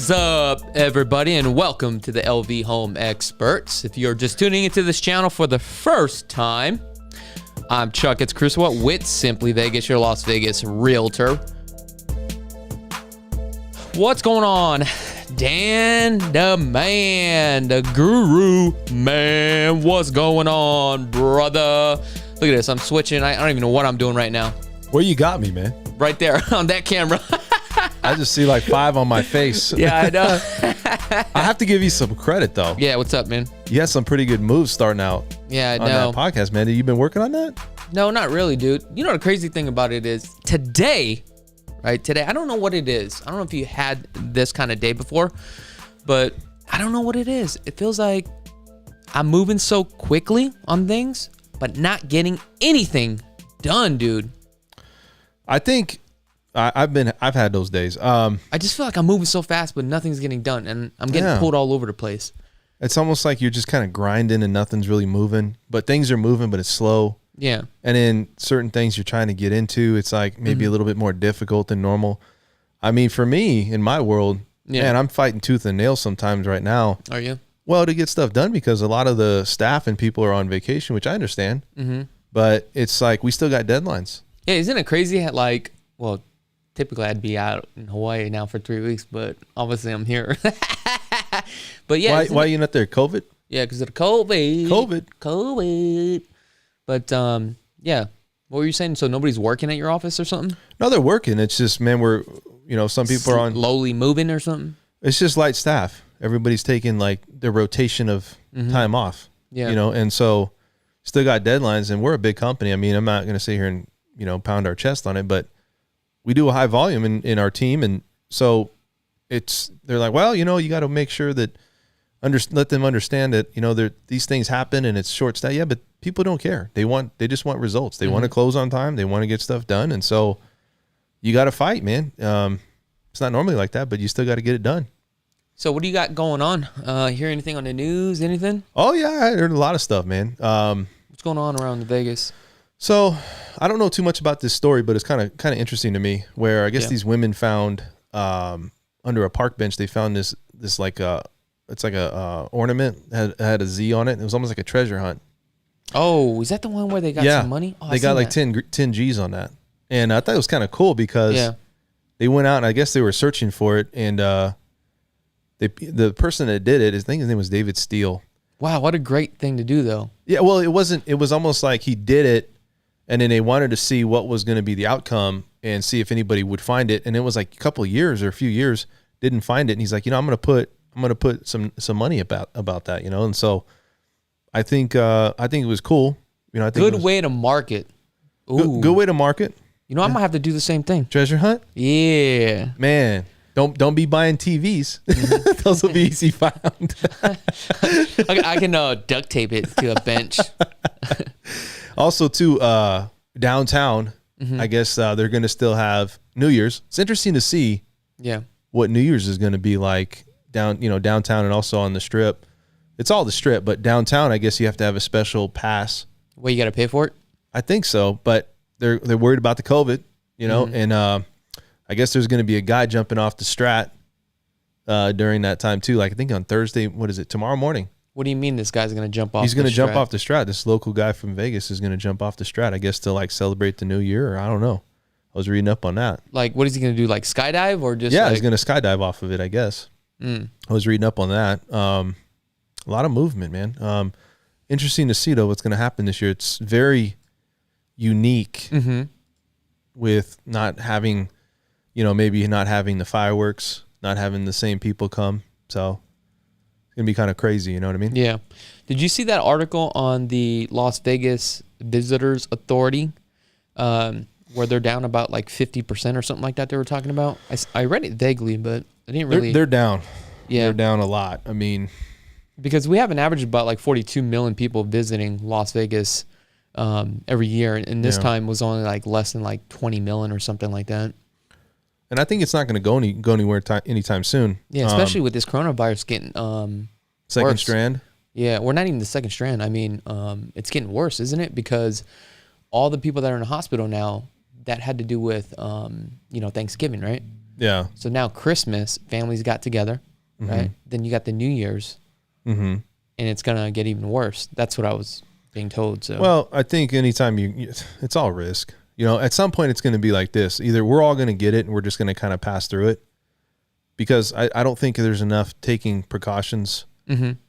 What's up, everybody, and welcome to the LV Home Experts. If you're just tuning into this channel for the first time, I'm Krulsawat with Simply Vegas, your Las Vegas realtor. What's going on? Dan, the man, the guru, man, what's going on, brother? Look at this, I'm switching. I don't even know what I'm doing right now. Where you got me, man? Right there on that camera. I just see like 5 on my face. Yeah, I know. I have to give you some credit, though. Yeah, what's up, man? You had some pretty good moves starting out Yeah, I on know. that podcast, man. Have you been working on that? No, not really, dude. You know the crazy thing about it is today, right? Today, I don't know what it is. I don't know if you had this kind of day before, but I don't know what it is. It feels like I'm moving so quickly on things, but not getting anything done, dude. I think I've had those days. I just feel like I'm moving so fast, but nothing's getting done, and I'm getting pulled all over the place. It's almost like you're just kind of grinding and nothing's really moving, but things are moving, but it's slow. Yeah. And then certain things you're trying to get into, it's like maybe a little bit more difficult than normal. I mean, for me, in my world, man, I'm fighting tooth and nail sometimes right now. Are you? Well, to get stuff done because a lot of the staff and people are on vacation, which I understand. But it's like we still got deadlines. Yeah, isn't it crazy? Like, well, typically I'd be out in Hawaii now for 3 weeks, but obviously I'm here. But yeah, why are you not there? COVID? Yeah, because of the COVID. But yeah, what were you saying? So nobody's working at your office or something? No, they're working. It's just, man, some people are on slowly moving or something. It's just light staff. Everybody's taking like their rotation of time off. Yeah, and so still got deadlines, and we're a big company. I mean, I'm not going to sit here and pound our chest on it, but we do a high volume in our team. And so they're like, well, you got to make sure that let them understand that, these things happen and it's short staff. Yeah. But people don't care. They just want results. They want to close on time. They want to get stuff done. And so you got to fight, man. It's not normally like that, but you still got to get it done. So what do you got going on? Hear anything on the news? Anything? Oh yeah. I heard a lot of stuff, man. What's going on around Vegas? So I don't know too much about this story, but it's kind of interesting to me. Where I guess these women found under a park bench, they found this like it's like a ornament had a Z on it. It was almost like a treasure hunt. Oh, is that the one where they got some money? Oh, they got like 10 G's on that, and I thought it was kind of cool because they went out and I guess they were searching for it, and the person that did it, I think his name was David Steele. Wow, what a great thing to do, though. Yeah, well, it wasn't. It was almost like he did it. And then they wanted to see what was going to be the outcome and see if anybody would find it. And it was like a couple of years or a few years, didn't find it. And he's like, I'm going to put some money about that, And so I think it was cool. I think good way to market. Ooh. Good way to market. I'm going to have to do the same thing. Treasure hunt? Yeah. Man, don't be buying TVs. Those will be easy found. I can duct tape it to a bench. Also, too, downtown, I guess they're going to still have New Year's. It's interesting to see what New Year's is going to be like downtown and also on the Strip. It's all the Strip, but downtown, I guess you have to have a special pass. Well, you got to pay for it? I think so, but they're worried about the COVID, and I guess there's going to be a guy jumping off the Strat during that time, too. Like, I think on Thursday, tomorrow morning. What do you mean this guy's going to jump off He's going to jump off the Strat. This local guy from Vegas is going to jump off the Strat, I guess, to like celebrate the new year, or I don't know. I was reading up on that. Like, what is he going to do? Like skydive or just he's going to skydive off of it, I guess. I was reading up on that. A lot of movement, man. Interesting to see, though, what's going to happen this year. It's very unique with not having, maybe not having the fireworks, not having the same people come. So it's going to be kind of crazy, you know what I mean? Yeah. Did you see that article on the Las Vegas Visitors Authority where they're down about like 50% or something like that they were talking about? I read it vaguely, but I didn't really. They're down. Yeah. They're down a lot. I mean. Because we have an average of about like 42 million people visiting Las Vegas every year. And this time was only like less than like 20 million or something like that. And I think it's not going to go anywhere anytime soon. Yeah, especially with this coronavirus getting second worse. strand. Yeah, we're not even the second strand. I mean, it's getting worse, isn't it? Because all the people that are in the hospital now, that had to do with, Thanksgiving, right? Yeah. So now Christmas, families got together, right? Then you got the New Year's, and it's gonna get even worse. That's what I was being told. So well, I think anytime it's all risk. You know, at some point it's going to be like this. Either we're all going to get it and we're just going to kind of pass through it, because I don't think there's enough taking precautions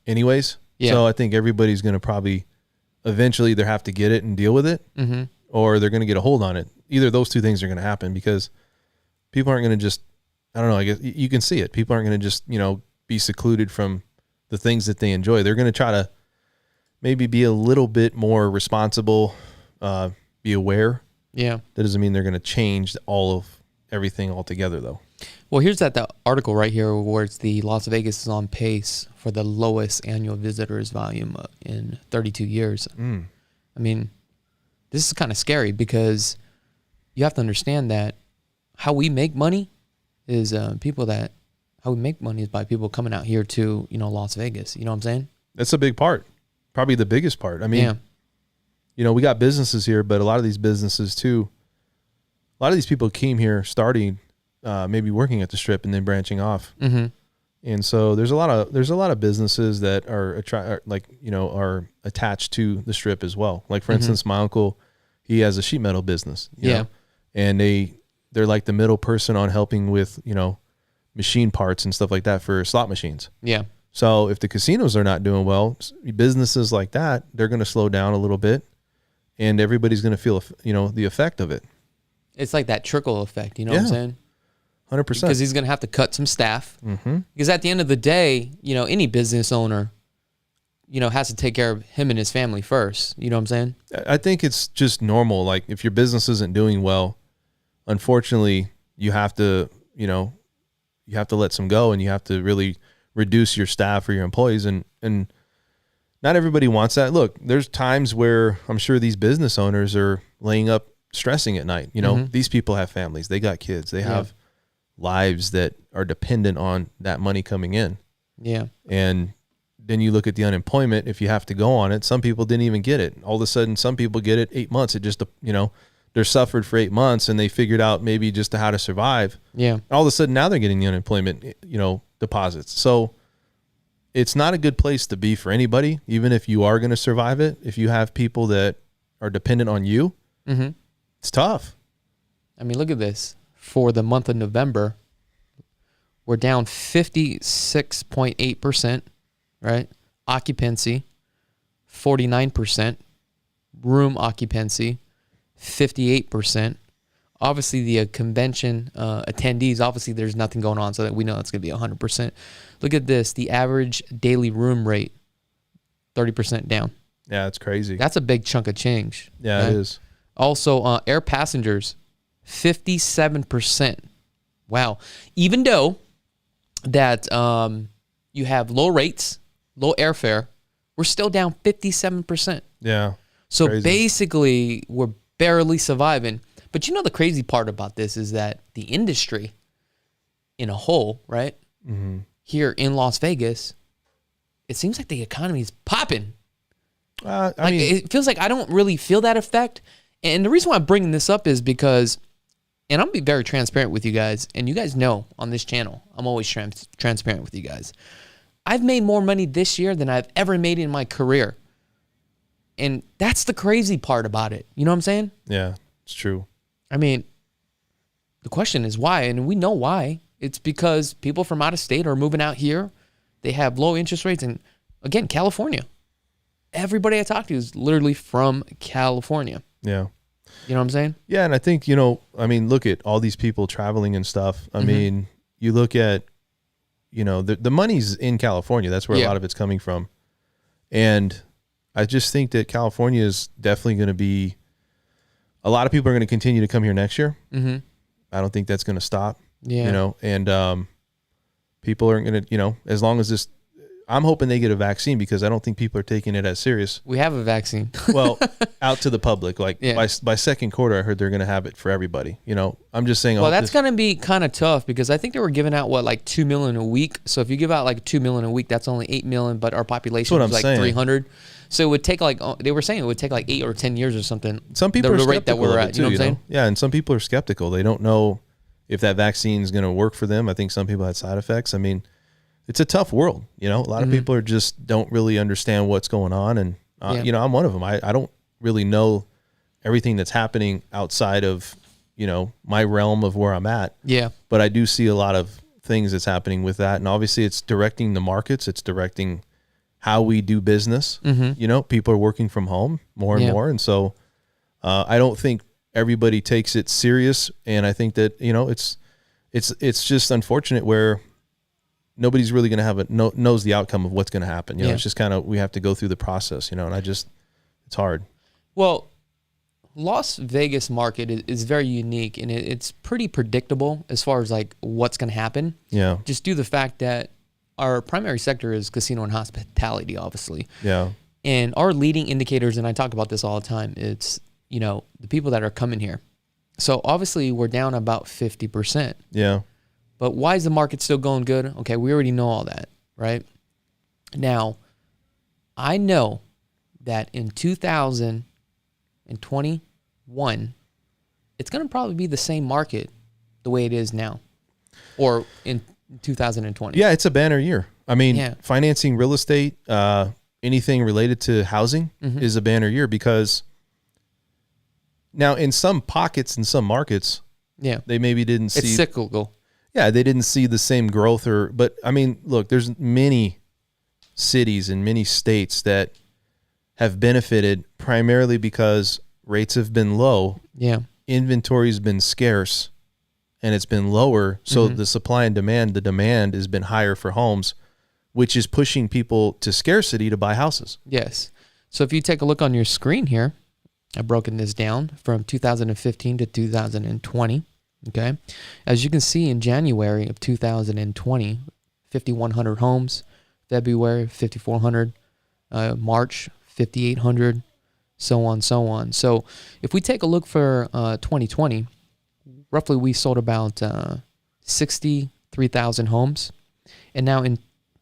anyways. Yeah. So I think everybody's going to probably eventually either have to get it and deal with it, or they're going to get a hold on it. Either of those two things are going to happen, because people aren't going to just, I don't know, I guess you can see it. People aren't going to just, be secluded from the things that they enjoy. They're going to try to maybe be a little bit more responsible, be aware. Yeah. That doesn't mean they're going to change all of everything altogether, though. Well, here's the article right here where it's the Las Vegas is on pace for the lowest annual visitors volume in 32 years. I mean, this is kind of scary, because you have to understand that how we make money is how we make money is by people coming out here to, Las Vegas. You know what I'm saying? That's a big part. Probably the biggest part. I mean, we got businesses here, but a lot of these businesses too, a lot of these people came here starting maybe working at the Strip and then branching off. And so there's a lot of businesses that are attached to the Strip as well. Like, for instance, my uncle, he has a sheet metal business. You know, and they're like the middle person on helping with, machine parts and stuff like that for slot machines. Yeah. So if the casinos are not doing well, businesses like that, they're going to slow down a little bit, and everybody's going to feel, the effect of it. It's like that trickle effect. You know what I'm saying? 100%. Because he's going to have to cut some staff. Because at the end of the day, any business owner, has to take care of him and his family first. You know what I'm saying? I think it's just normal. Like, if your business isn't doing well, unfortunately, you have to let some go, and you have to really reduce your staff or your employees. And not everybody wants that. Look, there's times where I'm sure these business owners are laying up stressing at night. These people have families, they got kids, they have lives that are dependent on that money coming in. Yeah. And then you look at the unemployment, if you have to go on it, some people didn't even get it. All of a sudden, some people get it 8 months. It just, they're suffered for 8 months, and they figured out maybe just how to survive. Yeah. All of a sudden now they're getting the unemployment, deposits. So it's not a good place to be for anybody, even if you are going to survive it. If you have people that are dependent on you, it's tough. I mean, look at this. For the month of November, we're down 56.8%, right? Occupancy, 49%. Room occupancy, 58%. Obviously, the convention attendees, obviously there's nothing going on, so that we know it's going to be 100%. Look at this. The average daily room rate, 30% down. Yeah, it's crazy. That's a big chunk of change. Yeah, right? It is. Also, air passengers, 57%. Wow. Even though that you have low rates, low airfare, we're still down 57%. Yeah. So basically, we're barely surviving. But the crazy part about this is that the industry in a whole, right, here in Las Vegas, it seems like the economy is popping. I mean, it feels like I don't really feel that effect. And the reason why I'm bringing this up is because, and I'm going to be very transparent with you guys, and you guys know on this channel, I'm always transparent with you guys. I've made more money this year than I've ever made in my career. And that's the crazy part about it. You know what I'm saying? Yeah, it's true. I mean, the question is why, and we know why. It's because people from out of state are moving out here. They have low interest rates, and again, California. Everybody I talk to is literally from California. Yeah. You know what I'm saying? Yeah, and I think, look at all these people traveling and stuff. I mean, you look at, the money's in California. That's where a lot of it's coming from. And I just think that California is definitely going to be, a lot of people are going to continue to come here next year. I don't think that's going to stop. Yeah. And people are going to, as long as this, I'm hoping they get a vaccine, because I don't think people are taking it as serious. We have a vaccine. Well, out to the public, by second quarter, I heard they're going to have it for everybody. I'm just saying. Well, that's going to be kind of tough, because I think they were giving out 2 million a week. So if you give out 2 million a week, that's only 8 million, but our population is 300. So it would take they were saying it would take 8 or 10 years or something. Some people are the skeptical rate that we're at. Too, you know what I'm saying? Yeah, and some people are skeptical. They don't know if that vaccine is going to work for them. I think some people had side effects. I mean, it's a tough world. You know, a lot of people are just don't really understand what's going on. And, you know, I'm one of them. I don't really know everything that's happening outside of, you know, my realm of where I'm at. Yeah. But I do see a lot of things that's happening with that. And obviously it's directing the markets. It's directing how we do business. You know, people are working from home more and more. And so I don't think everybody takes it serious. And I think that, you know, it's just unfortunate where nobody's really going to knows the outcome of what's going to happen. You know, it's just kind of, we have to go through the process, you know, and it's hard. Well, Las Vegas market is very unique, and it's pretty predictable as far as like what's going to happen. Yeah. Just due to the fact that our primary sector is casino and hospitality, obviously. Yeah. And our leading indicators, and I talk about this all the time, it's, you know, the people that are coming here. So obviously we're down about 50%. Yeah. But why is the market still going good? Okay, we already know all that, right? Now, I know that in 2021, it's going to probably be the same market the way it is now, or in 2020. Yeah, it's a banner year. I mean, financing real estate, anything related to housing is a banner year, because now in some pockets, in some markets, they maybe didn't see. It's cyclical. Yeah, they didn't see the same growth, but I mean, look, there's many cities and many states that have benefited primarily because rates have been low. Yeah. Inventory's been scarce and it's been lower. So the supply and demand, the demand has been higher for homes, which is pushing people to scarcity to buy houses. Yes. So if you take a look on your screen here, I've broken this down from 2015 to 2020. Okay. As you can see, in January of 2020, 5,100 homes, February, 5,400, March, 5,800, so on, so on. So if we take a look for 2020, roughly we sold about 63,000 homes. And now in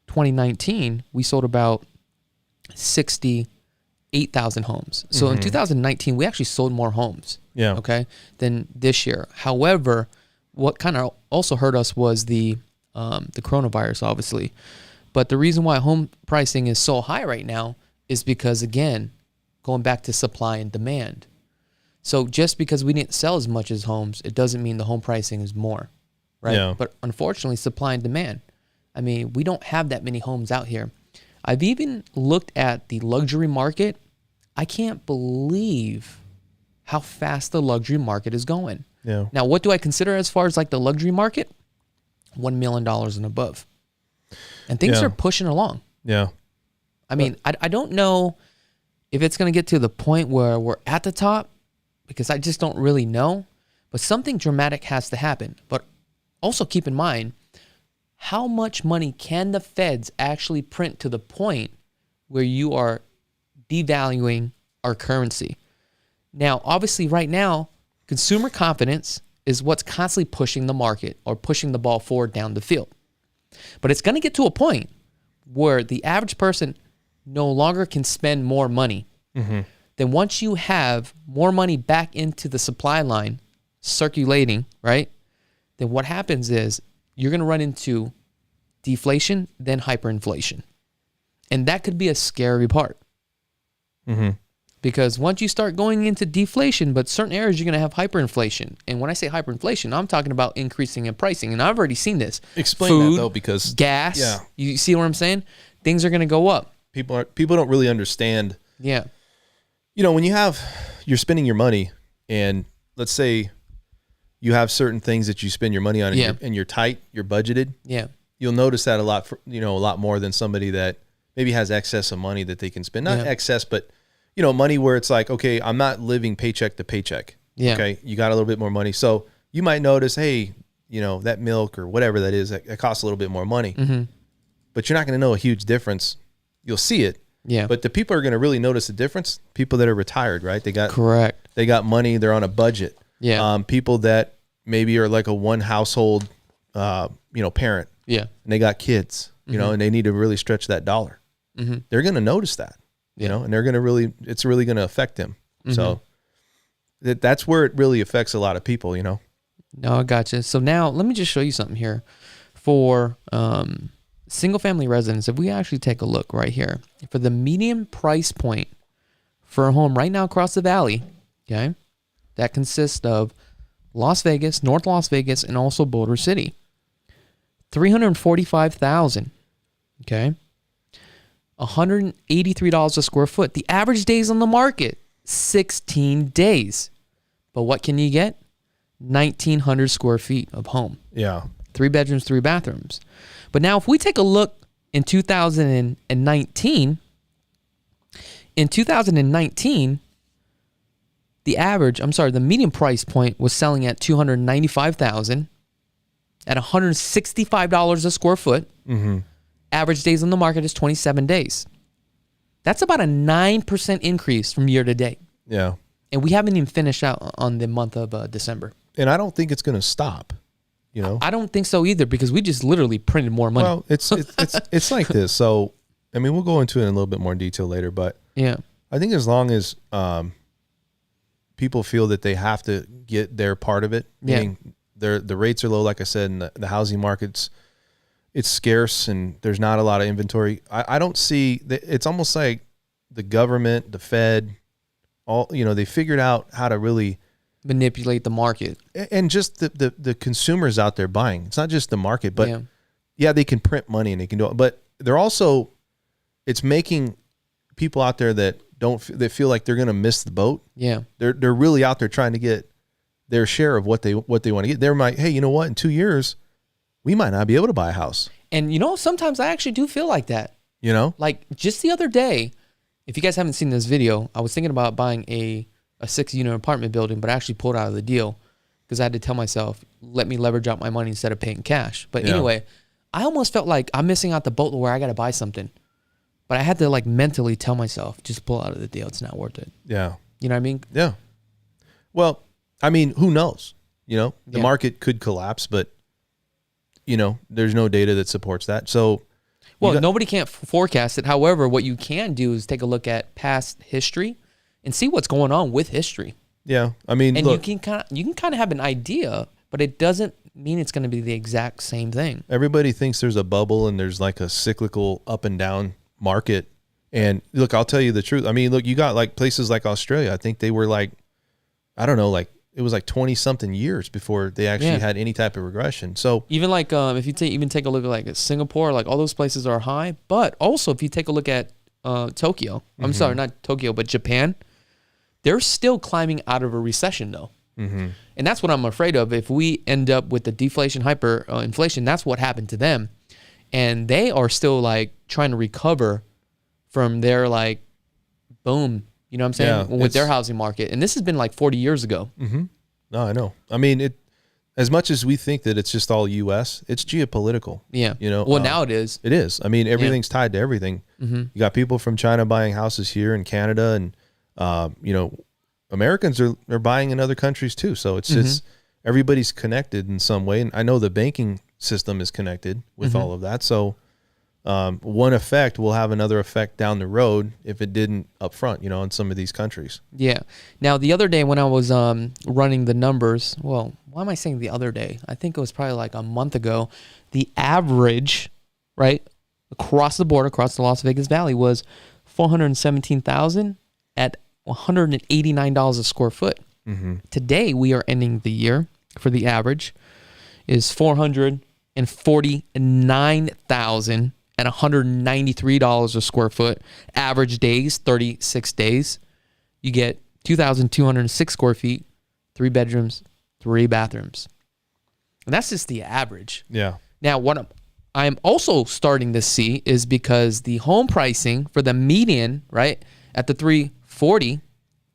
2019, we sold about 68,000 homes. So in 2019, we actually sold more homes. Yeah. Okay. Than this year. However, what kind of also hurt us was the coronavirus, obviously. But the reason why home pricing is so high right now is because, again, going back to supply and demand. So just because we didn't sell as much as homes, it doesn't mean the home pricing is more, right? Yeah. But unfortunately, supply and demand. I mean, we don't have that many homes out here. I've even looked at the luxury market. I can't believe how fast the luxury market is going. Yeah. Now, what do I consider as far as like the luxury market? $1 million and above. And things are pushing along. Yeah. I mean, I don't know if it's going to get to the point where we're at the top, because I just don't really know. But something dramatic has to happen. But also keep in mind, how much money can the feds actually print to the point where you are devaluing our currency? Now, obviously right now, consumer confidence is what's constantly pushing the market or pushing the ball forward down the field. But it's going to get to a point where the average person no longer can spend more money. Then once you have more money back into the supply line circulating, right? Then what happens is you're going to run into deflation, then hyperinflation. And that could be a scary part. Because once you start going into deflation, but certain areas you're going to have hyperinflation. And when I say hyperinflation, I'm talking about increasing in pricing. And I've already seen this. Explain Food, that though, because gas. You see what I'm saying? Things are going to go up. People don't really understand. Yeah. You know, when you're spending your money, and let's say you have certain things that you spend your money on, and you're tight, you're budgeted. Yeah. You'll notice that a lot more than somebody that maybe has excess of money that they can spend. Not excess, but money where it's like, okay, I'm not living paycheck to paycheck. Yeah. Okay. You got a little bit more money. So you might notice, hey, that milk or whatever that is, that costs a little bit more money. But you're not going to know a huge difference. You'll see it. Yeah. But the people are going to really notice the difference. People that are retired, right? They got money. They're on a budget. Yeah. People that maybe are like a one household, parent. Yeah. And they got kids, and they need to really stretch that dollar. They're going to notice that. And they're going to it's really going to affect them. So that's where it really affects a lot of people, No, I gotcha. So now let me just show you something here. For single family residents, if we actually take a look right here, for the median price point for a home right now across the valley, okay, that consists of Las Vegas, North Las Vegas, and also Boulder City, $345,000, okay, $183 a square foot. The average days on the market, 16 days. But what can you get? 1,900 square feet of home. Yeah. 3 bedrooms, 3 bathrooms. But now if we take a look in 2019, the median price point was selling at $295,000 at $165 a square foot. Mm-hmm. Average days on the market is 27 days. That's about a 9% increase from year to date. Yeah. And we haven't even finished out on the month of December. And I don't think it's going to stop. You know, I don't think so either, because we just literally printed more money. Well, it's like this. So, I mean, we'll go into it in a little bit more detail later, but yeah, I think as long as people feel that they have to get their part of it, meaning the rates are low, like I said, and the housing market's it's scarce and there's not a lot of inventory. I don't see it's almost like the government, the Fed, all they figured out how to really manipulate the market, and just the consumers out there buying. It's not just the market, but they can print money and they can do it, but they're also, it's making people out there that feel like they're going to miss the boat. Yeah. They're really out there trying to get their share of what they want to get. They're like, hey, you know what? In 2 years, we might not be able to buy a house. And sometimes I actually do feel like that. Like just the other day, if you guys haven't seen this video, I was thinking about buying a 6-unit apartment building, but I actually pulled out of the deal because I had to tell myself, let me leverage out my money instead of paying cash. But anyway, I almost felt like I'm missing out the boat where I got to buy something. But I had to like mentally tell myself, just pull out of the deal. It's not worth it. Yeah. You know what I mean? Yeah. Well, I mean, who knows? The market could collapse, but there's no data that supports that. So, well, nobody can't forecast it. However, what you can do is take a look at past history and see what's going on with history. Yeah, I mean, and look, you can kind of have an idea, but it doesn't mean it's going to be the exact same thing. Everybody thinks there's a bubble and there's like a cyclical up and down market. And look, I'll tell you the truth. I mean, look, you got like places like Australia. I think they were like, I don't know, like it was like 20 something years before they actually had any type of regression. So even like if you take a look at like Singapore, like all those places are high. But also if you take a look at Tokyo, I'm sorry, not Tokyo, but Japan, they're still climbing out of a recession though. Mm-hmm. And that's what I'm afraid of. If we end up with the deflation, hyperinflation, that's what happened to them. And they are still like trying to recover from their like boom, you know what I'm saying? Yeah, with their housing market. And this has been like 40 years ago. Mm-hmm. No, I know. I mean, as much as we think that it's just all U.S., it's geopolitical. Yeah. Well, now it is. It is. I mean, everything's tied to everything. Mm-hmm. You got people from China buying houses here in Canada, and Americans are buying in other countries too. So it's just everybody's connected in some way. And I know the banking system is connected with all of that. So one effect will have another effect down the road if it didn't up front, in some of these countries. Yeah. Now, the other day when I was running the numbers, well, why am I saying the other day? I think it was probably like a month ago. The average, right, across the board, across the Las Vegas Valley was $417,000 at $189 a square foot. Mm-hmm. Today, we are ending the year for the average is $449,000 at $193 a square foot. Average days, 36 days. You get 2,206 square feet, 3 bedrooms, 3 bathrooms. And that's just the average. Yeah. Now, what I'm also starting to see is because the home pricing for the median, right, at the 340,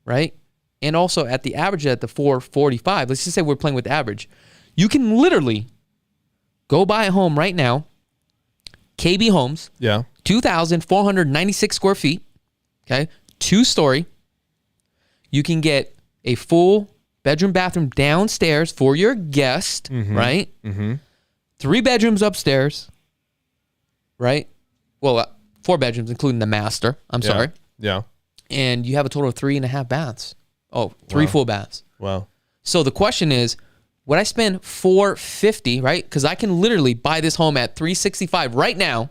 right, and also at the average at the 445, let's just say we're playing with average. You can literally go buy a home right now, KB Homes, 2,496 square feet, okay, 2-story. You can get a full bedroom, bathroom downstairs for your guest, right? Mm-hmm. 3 bedrooms upstairs, right? Well, 4 bedrooms, including the master. I'm sorry. Yeah. And you have a total of 3.5 baths. Oh, 3 full baths. Wow. So the question is, would I spend $450, right? Because I can literally buy this home at $365 right now,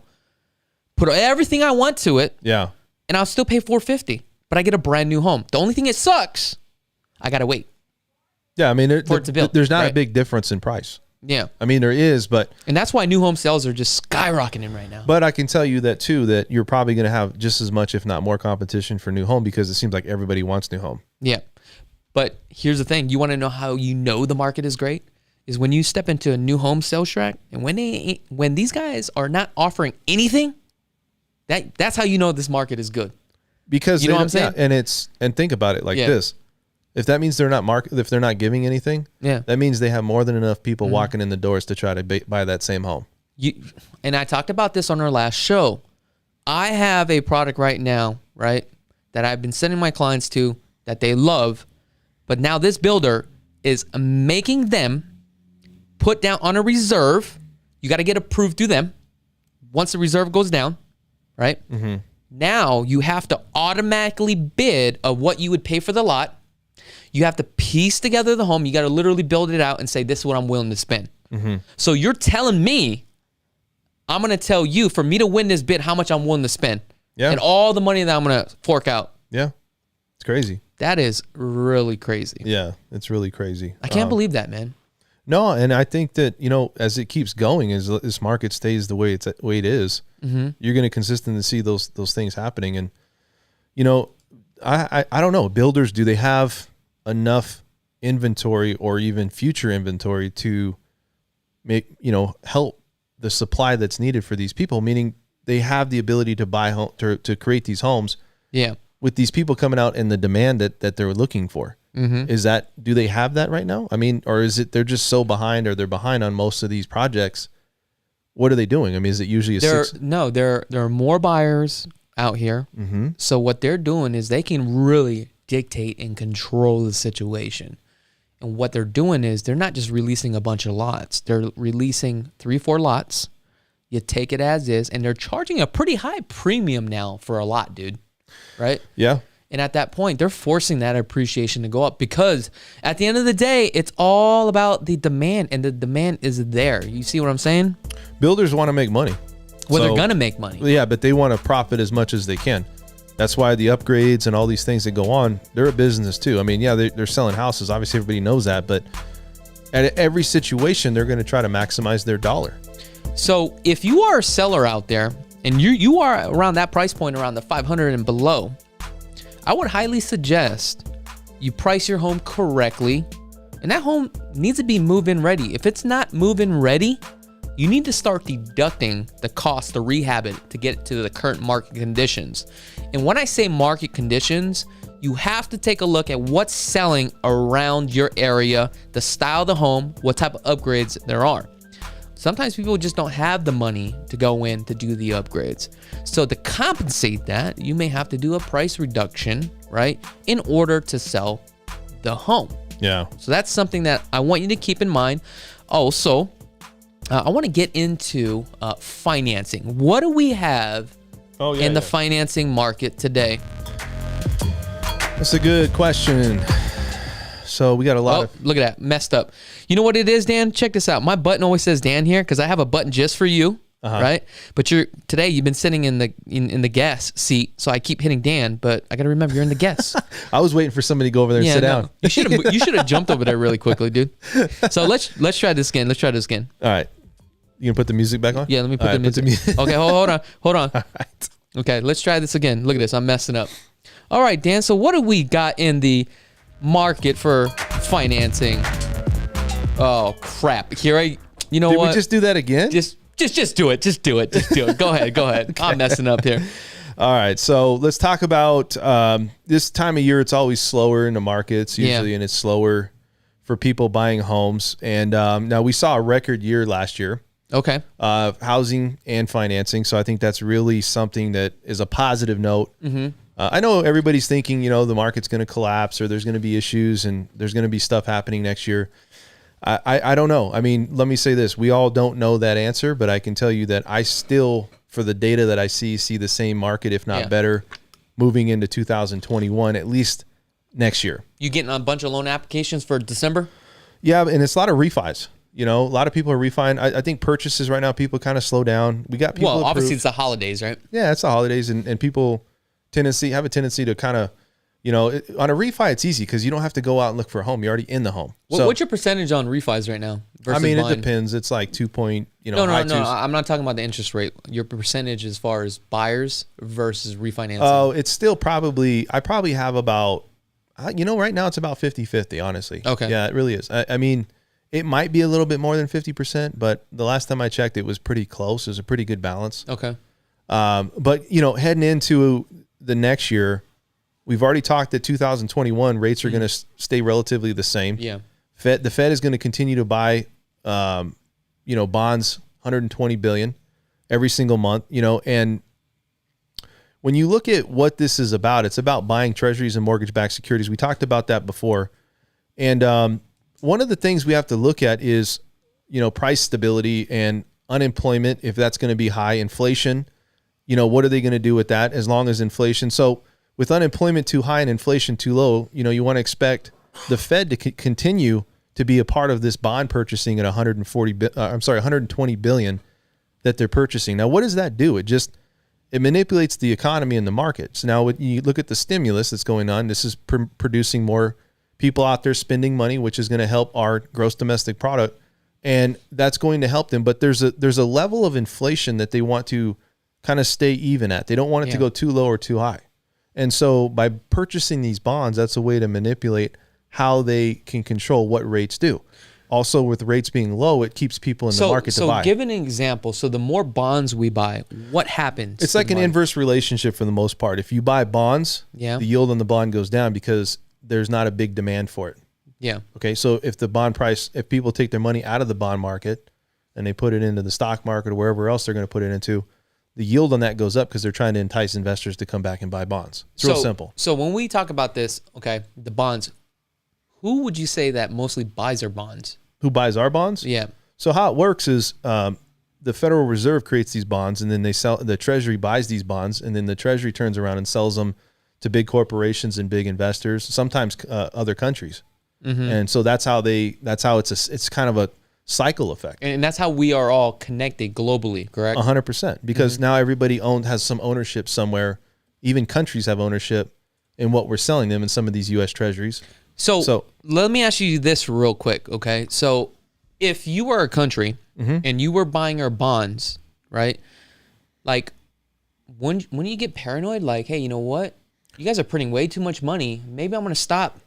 put everything I want to it, Yeah. and I'll still pay $450, but I get a brand new home. The only thing it sucks, I gotta wait. Yeah, I mean, For it to build, there's not right? a big difference in price. Yeah, I mean, there is, but and that's why new home sales are just skyrocketing right now. I can tell you that too, that you're probably going to have just as much, if not more, competition for new home because it seems like everybody wants new home. Yeah, but here's the thing: you want to know how you know the market is great is when you step into a new home sales track, and when these guys are not offering anything, that's how you know this market is good. Because you know what I'm saying? Yeah, and think about it like this: if that means they're not giving anything, that means they have more than enough people walking in the doors to try to buy that same home. And I talked about this on our last show. I have a product right now, right, that I've been sending my clients to that they love, but now this builder is making them put down on a reserve. You got to get approved through them. Once the reserve goes down, right? Mm-hmm. Now you have to automatically bid of what you would pay for the lot. You have to piece together the home. You got to literally build it out and say, this is what I'm willing to spend. Mm-hmm. So you're telling me, I'm going to tell you, for me to win this bid, how much I'm willing to spend. Yeah. And all the money that I'm going to fork out. Yeah. It's crazy. That is really crazy. Yeah. It's really crazy. I can't believe that, man. No, and I think that, as it keeps going, as this market stays the way it is, you're going to consistently see those things happening. And, I don't know, builders, do they have enough inventory or even future inventory to make, help the supply that's needed for these people? Meaning they have the ability to buy home, to create these homes. Yeah. With these people coming out and the demand that they're looking for. Mm-hmm. Do they have that right now? I mean, or is it they're just so behind, or they're behind on most of these projects? What are they doing? I mean, is it usually No, there are more buyers out here. Mm-hmm. So what they're doing is they can really dictate and control the situation. And what they're doing is they're not just releasing a bunch of lots. They're releasing 3-4 lots. You take it as is, and they're charging a pretty high premium now for a lot, dude. Right? Yeah. And at that point, they're forcing that appreciation to go up because at the end of the day, it's all about the demand, and the demand is there. You see what I'm saying? Builders want to make money. Well, they're going to make money. Yeah, but they want to profit as much as they can. That's why the upgrades and all these things that go on, they're a business too. I mean, yeah, they're selling houses. Obviously, everybody knows that. But at every situation, they're going to try to maximize their dollar. So if you are a seller out there and you are around that price point, around the 500 and below, I would highly suggest you price your home correctly, and that home needs to be move-in ready. If it's not move-in ready, you need to start deducting the cost to rehab it to get it to the current market conditions. And when I say market conditions, you have to take a look at what's selling around your area, the style of the home, what type of upgrades there are. Sometimes people just don't have the money to go in to do the upgrades. So to compensate that, you may have to do a price reduction, right, in order to sell the home. Yeah. So that's something that I want you to keep in mind. Also, I want to get into financing. What do we have in the financing market today? That's a good question. So we got a lot of... Look at that. Messed up. You know what it is, Dan? Check this out. My button always says Dan here because I have a button just for you, right? But today you've been sitting in the guest seat, so I keep hitting Dan, but I got to remember you're in the guest. I was waiting for somebody to go over there and sit down. You should have jumped over there really quickly, dude. So let's try this again. All right. You gonna put the music back on? Yeah, let me put the music. Okay, hold on. All right. Okay, let's try this again. Look at this. I'm messing up. All right, Dan. So what do we got in the market for financing? Oh crap! You know what? Did we just do that again? Just do it. Just do it. Go ahead. Okay. I'm messing up here. All right. So let's talk about this time of year. It's always slower in the markets usually, and it's slower for people buying homes. And now we saw a record year last year. Okay. Housing and financing. So I think that's really something that is a positive note. Mm-hmm. I know everybody's thinking, the market's going to collapse or there's going to be issues and there's going to be stuff happening next year. I don't know. I mean, let me say this. We all don't know that answer, but I can tell you that I still, for the data that I see the same market, if not better, moving into 2021, at least next year. You getting a bunch of loan applications for December? Yeah, and it's a lot of refis. You know, a lot of people are refining. I think purchases right now, people kind of slow down. We got people. Well, obviously approved. it's the holidays, right? Yeah, it's the holidays, and people have a tendency to kind of, you know, on a refi, it's easy because you don't have to go out and look for a home. You're already in the home. What's your percentage on refis right now? I mean, it depends. It's like 2 point, you know, no. I'm not talking about the interest rate. Your percentage as far as buyers versus refinancing. Oh, it's still I probably have about, you know, right now it's about 50-50, honestly. Okay. Yeah, it really is. I mean, it might be a little bit more than 50%, but the last time I checked, it was pretty close. It was a pretty good balance. Okay. But, you know, heading into the next year, we've already talked that 2021 rates are going to stay relatively the same. Yeah. The Fed is going to continue to buy, you know, bonds, 120 billion every single month, you know, and when you look at what this is about, it's about buying treasuries and mortgage-backed securities. We talked about that before. And one of the things we have to look at is, you know, price stability and unemployment, if that's going to be high. Inflation, you know, what are they going to do with that as long as inflation? So with unemployment too high and inflation too low, you know, you want to expect the Fed to continue to be a part of this bond purchasing at 120 billion that they're purchasing. Now, what does that do? It manipulates the economy and the markets. Now, when you look at the stimulus that's going on, this is producing more people out there spending money, which is going to help our gross domestic product, and that's going to help them. But there's a level of inflation that they want to kind of stay even at. They don't want it to go too low or too high. And so by purchasing these bonds, that's a way to manipulate how they can control what rates do. Also, with rates being low, it keeps people in the market to buy. So give an example. So the more bonds we buy, what happens? It's like an inverse relationship for the most part. If you buy bonds, the yield on the bond goes down because there's not a big demand for it. Yeah. Okay. So if the bond price, if people take their money out of the bond market and they put it into the stock market or wherever else they're going to put it into, the yield on that goes up because they're trying to entice investors to come back and buy bonds. It's real simple. So when we talk about this, okay, the bonds, who would you say that mostly buys our bonds? Who buys our bonds? Yeah. So how it works is the Federal Reserve creates these bonds, and then the Treasury buys these bonds, and then the Treasury turns around and sells them to big corporations and big investors, sometimes other countries. Mm-hmm. And so that's how it's kind of a cycle effect. And that's how we are all connected globally, correct? 100%. Because now everybody has some ownership somewhere. Even countries have ownership in what we're selling them in some of these U.S. Treasuries. So let me ask you this real quick, okay? So if you were a country and you were buying our bonds, right? Like, when you get paranoid, like, hey, you know what? You guys are printing way too much money. Maybe I'm going to stop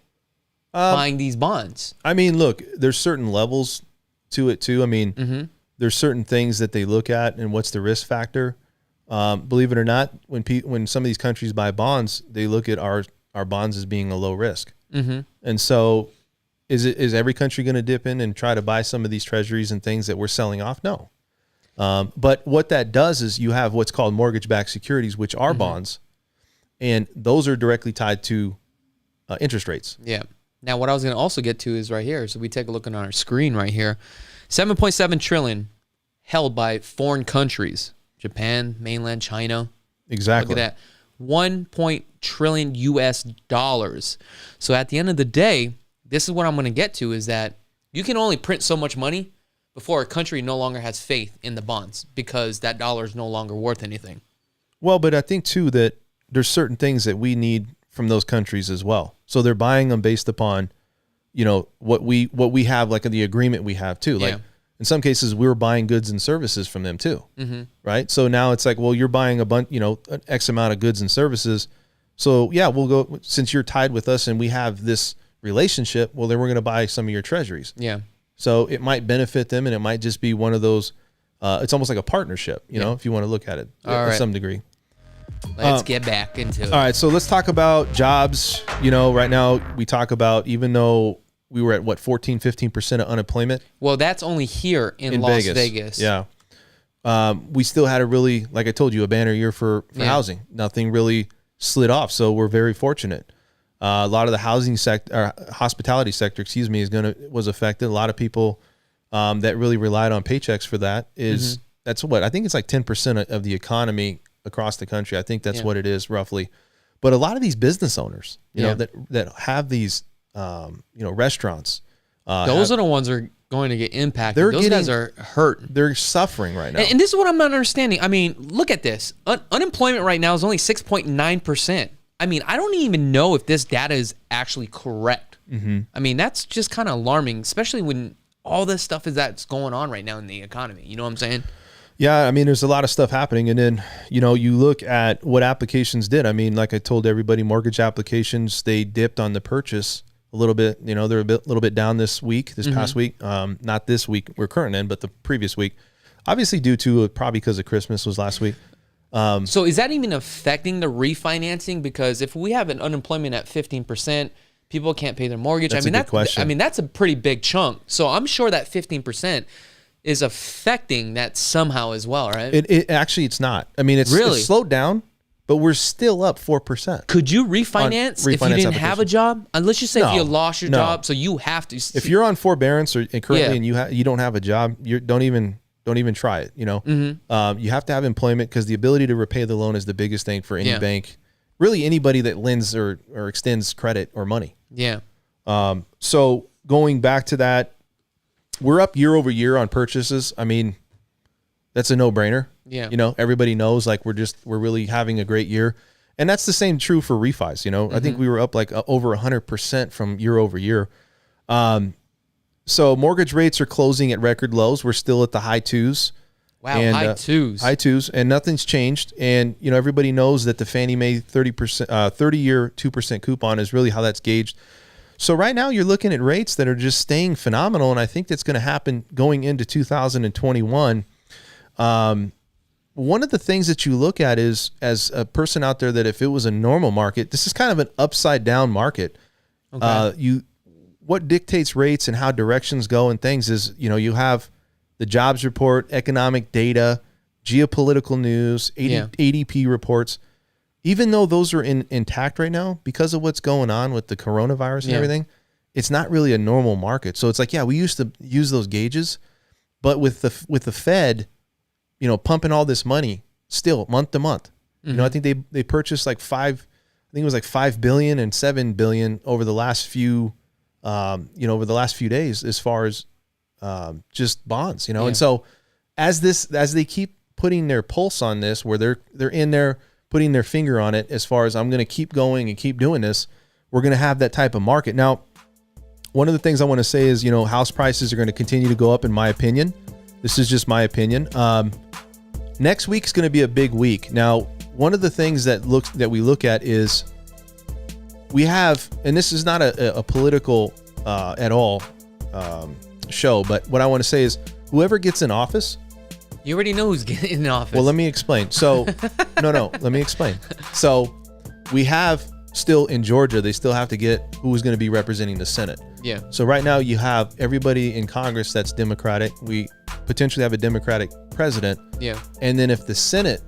buying these bonds. I mean, look, there's certain levels to it too. I mean, there's certain things that they look at and what's the risk factor. Believe it or not, when some of these countries buy bonds, they look at our bonds as being a low risk. Mm-hmm. And so is every country going to dip in and try to buy some of these treasuries and things that we're selling off? No. But what that does is you have what's called mortgage-backed securities, which are bonds, and those are directly tied to interest rates. Yeah. Now, what I was going to also get to is right here. So we take a look on our screen right here. 7.7 trillion held by foreign countries. Japan, mainland China. Exactly. Look at that. 1 trillion US dollars. So at the end of the day, this is what I'm going to get to, is that you can only print so much money before a country no longer has faith in the bonds because that dollar is no longer worth anything. Well, but I think too that there's certain things that we need from those countries as well. So they're buying them based upon, you know, what we have, like the agreement we have too. Like in some cases, we're buying goods and services from them too, right? So now it's like, well, you're buying a bunch, you know, an X amount of goods and services. So yeah, we'll go, since you're tied with us and we have this relationship, well, then we're going to buy some of your treasuries. Yeah. So it might benefit them, and it might just be one of those. It's almost like a partnership, you know, if you want to look at it to some degree. Let's get back into it. All right, so let's talk about jobs. You know, right now we talk about, even though we were at 15% of unemployment. Well, that's only here in Las Vegas. Yeah. We still had a really, like I told you, a banner year for housing. Nothing really slid off, so we're very fortunate. A lot of the housing sector, or hospitality sector, was affected. A lot of people that really relied on paychecks for that that's what I think it's like 10% of the economy across the country. I think that's what it is roughly. But a lot of these business owners, you know, that have these, you know, restaurants, Those are the ones that are going to get impacted. Those guys are hurt. They're suffering right now. And this is what I'm not understanding. I mean, look at this. Unemployment right now is only 6.9%. I mean, I don't even know if this data is actually correct. I mean, that's just kind of alarming, especially when all this stuff that's going on right now in the economy. You know what I'm saying? Yeah, I mean, there's a lot of stuff happening. And then, you look at what applications did. I mean, like I told everybody, mortgage applications, they dipped on the purchase a little bit. They're a little bit down this past week. Not this week we're current in, but the previous week. Obviously due to probably because of Christmas was last week. So is that even affecting the refinancing? Because if we have an unemployment at 15%, people can't pay their mortgage. That's a good question. I mean, that's a pretty big chunk. So I'm sure that 15% is affecting that somehow as well, right? It actually, it's not. I mean, it's slowed down, but we're still up 4%. Could you refinance if you didn't have a job? Let's just say if you lost your job, so you have to. If you're on forbearance currently and you don't have a job, don't even try it. You have to have employment because the ability to repay the loan is the biggest thing for any bank. Really, anybody that lends or extends credit or money. Yeah. So going back to that, we're up year over year on purchases. I mean, that's a no-brainer. Yeah. Everybody knows like we're really having a great year. And that's the same true for refis. I think we were up like over 100% from year over year. So mortgage rates are closing at record lows. We're still at the high twos. Wow, and, high twos, and nothing's changed. And everybody knows that the Fannie Mae 30-year 2% coupon is really how that's gauged. So right now you're looking at rates that are just staying phenomenal, and I think that's going to happen going into 2021. One of the things that you look at is, as a person out there, that if it was a normal market, this is kind of an upside down market. Okay. What dictates rates and how directions go and things is, you have the jobs report, economic data, geopolitical news, ADP reports. Even though those are intact right now, because of what's going on with the coronavirus and everything, it's not really a normal market. So it's like, we used to use those gauges, but with the Fed, pumping all this money still month to month. I think they purchased like $5 billion and $7 billion over the last few days as far as just bonds, And so as they keep putting their pulse on this, where they're in there putting their finger on it, as far as I'm going to keep going and keep doing this, we're going to have that type of market. Now, one of the things I want to say is, house prices are going to continue to go up, in my opinion. This is just my opinion. Next week is going to be a big week. Now, one of the things that we look at is we have, and this is not a political at all show, but what I want to say is whoever gets in office. You already know who's getting in office. Well, let me explain. So, let me explain. So, we have still in Georgia, they still have to get who's going to be representing the Senate. Yeah. So right now you have everybody in Congress that's Democratic. We potentially have a Democratic president. Yeah. And then if the Senate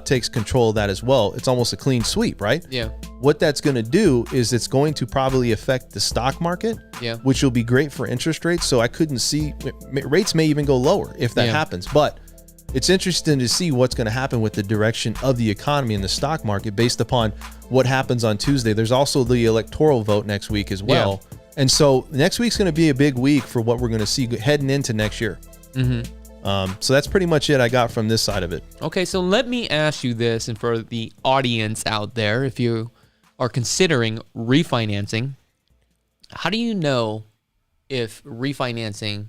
takes control of that as well, it's almost a clean sweep, right? Yeah. What that's going to do is it's going to probably affect the stock market, which will be great for interest rates. So I couldn't see, rates may even go lower if that happens. But it's interesting to see what's going to happen with the direction of the economy and the stock market based upon what happens on Tuesday. There's also the electoral vote next week as well. Yeah. And so next week's going to be a big week for what we're going to see heading into next year. Mm-hmm. So that's pretty much it I got from this side of it. Okay, so let me ask you this, and for the audience out there, if you are considering refinancing, how do you know if refinancing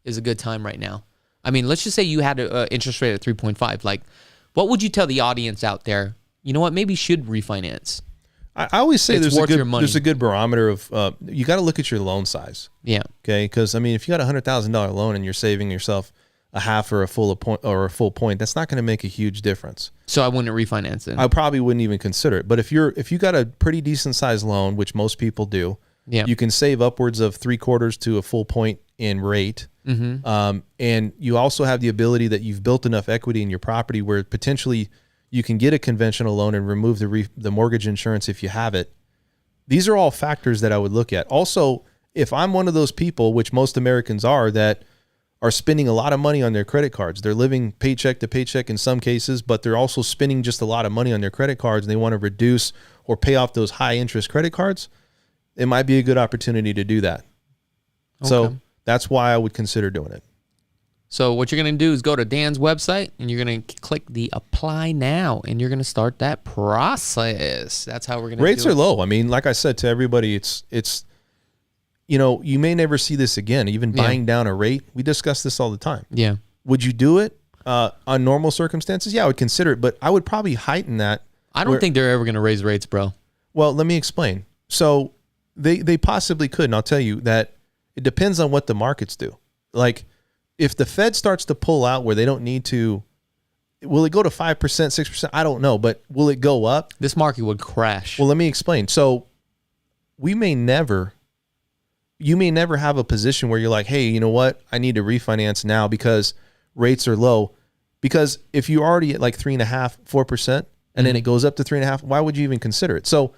is a good time right now? I mean, let's just say you had an interest rate at 3.5. Like, what would you tell the audience out there? You know what? Maybe should refinance. I always say there's a good barometer of you got to look at your loan size. Yeah. Okay. Because I mean, if you got $100,000 loan and you're saving yourself a half or a full point, that's not going to make a huge difference. So I wouldn't refinance it. I probably wouldn't even consider it. But if you got a pretty decent sized loan, which most people do, you can save upwards of 3/4 to a full point in rate. Mm-hmm. And you also have the ability that you've built enough equity in your property where potentially you can get a conventional loan and remove the mortgage insurance if you have it. These are all factors that I would look at. Also, if I'm one of those people, which most Americans are, that are spending a lot of money on their credit cards, they're living paycheck to paycheck in some cases, but they're also spending just a lot of money on their credit cards and they want to reduce or pay off those high interest credit cards, it might be a good opportunity to do that. So that's why I would consider doing it. So what you're going to do is go to Dan's website and you're going to click the apply now and you're going to start that process. That's how we're going to do it. Rates are low. I mean, like I said to everybody, it's you may never see this again, even buying down a rate. We discuss this all the time. Yeah. Would you do it on normal circumstances? Yeah, I would consider it, but I would probably heighten that. I don't think they're ever going to raise rates, bro. Well, let me explain. So they possibly could, and I'll tell you that it depends on what the markets do. Like, if the Fed starts to pull out where they don't need to, will it go to 5%, 6%? I don't know, but will it go up? This market would crash. Well, let me explain. So you may never have a position where you're like, hey, you know what? I need to refinance now because rates are low. Because if you're already at like 3.5%, 4%, and then it goes up to 3.5%, why would you even consider it? So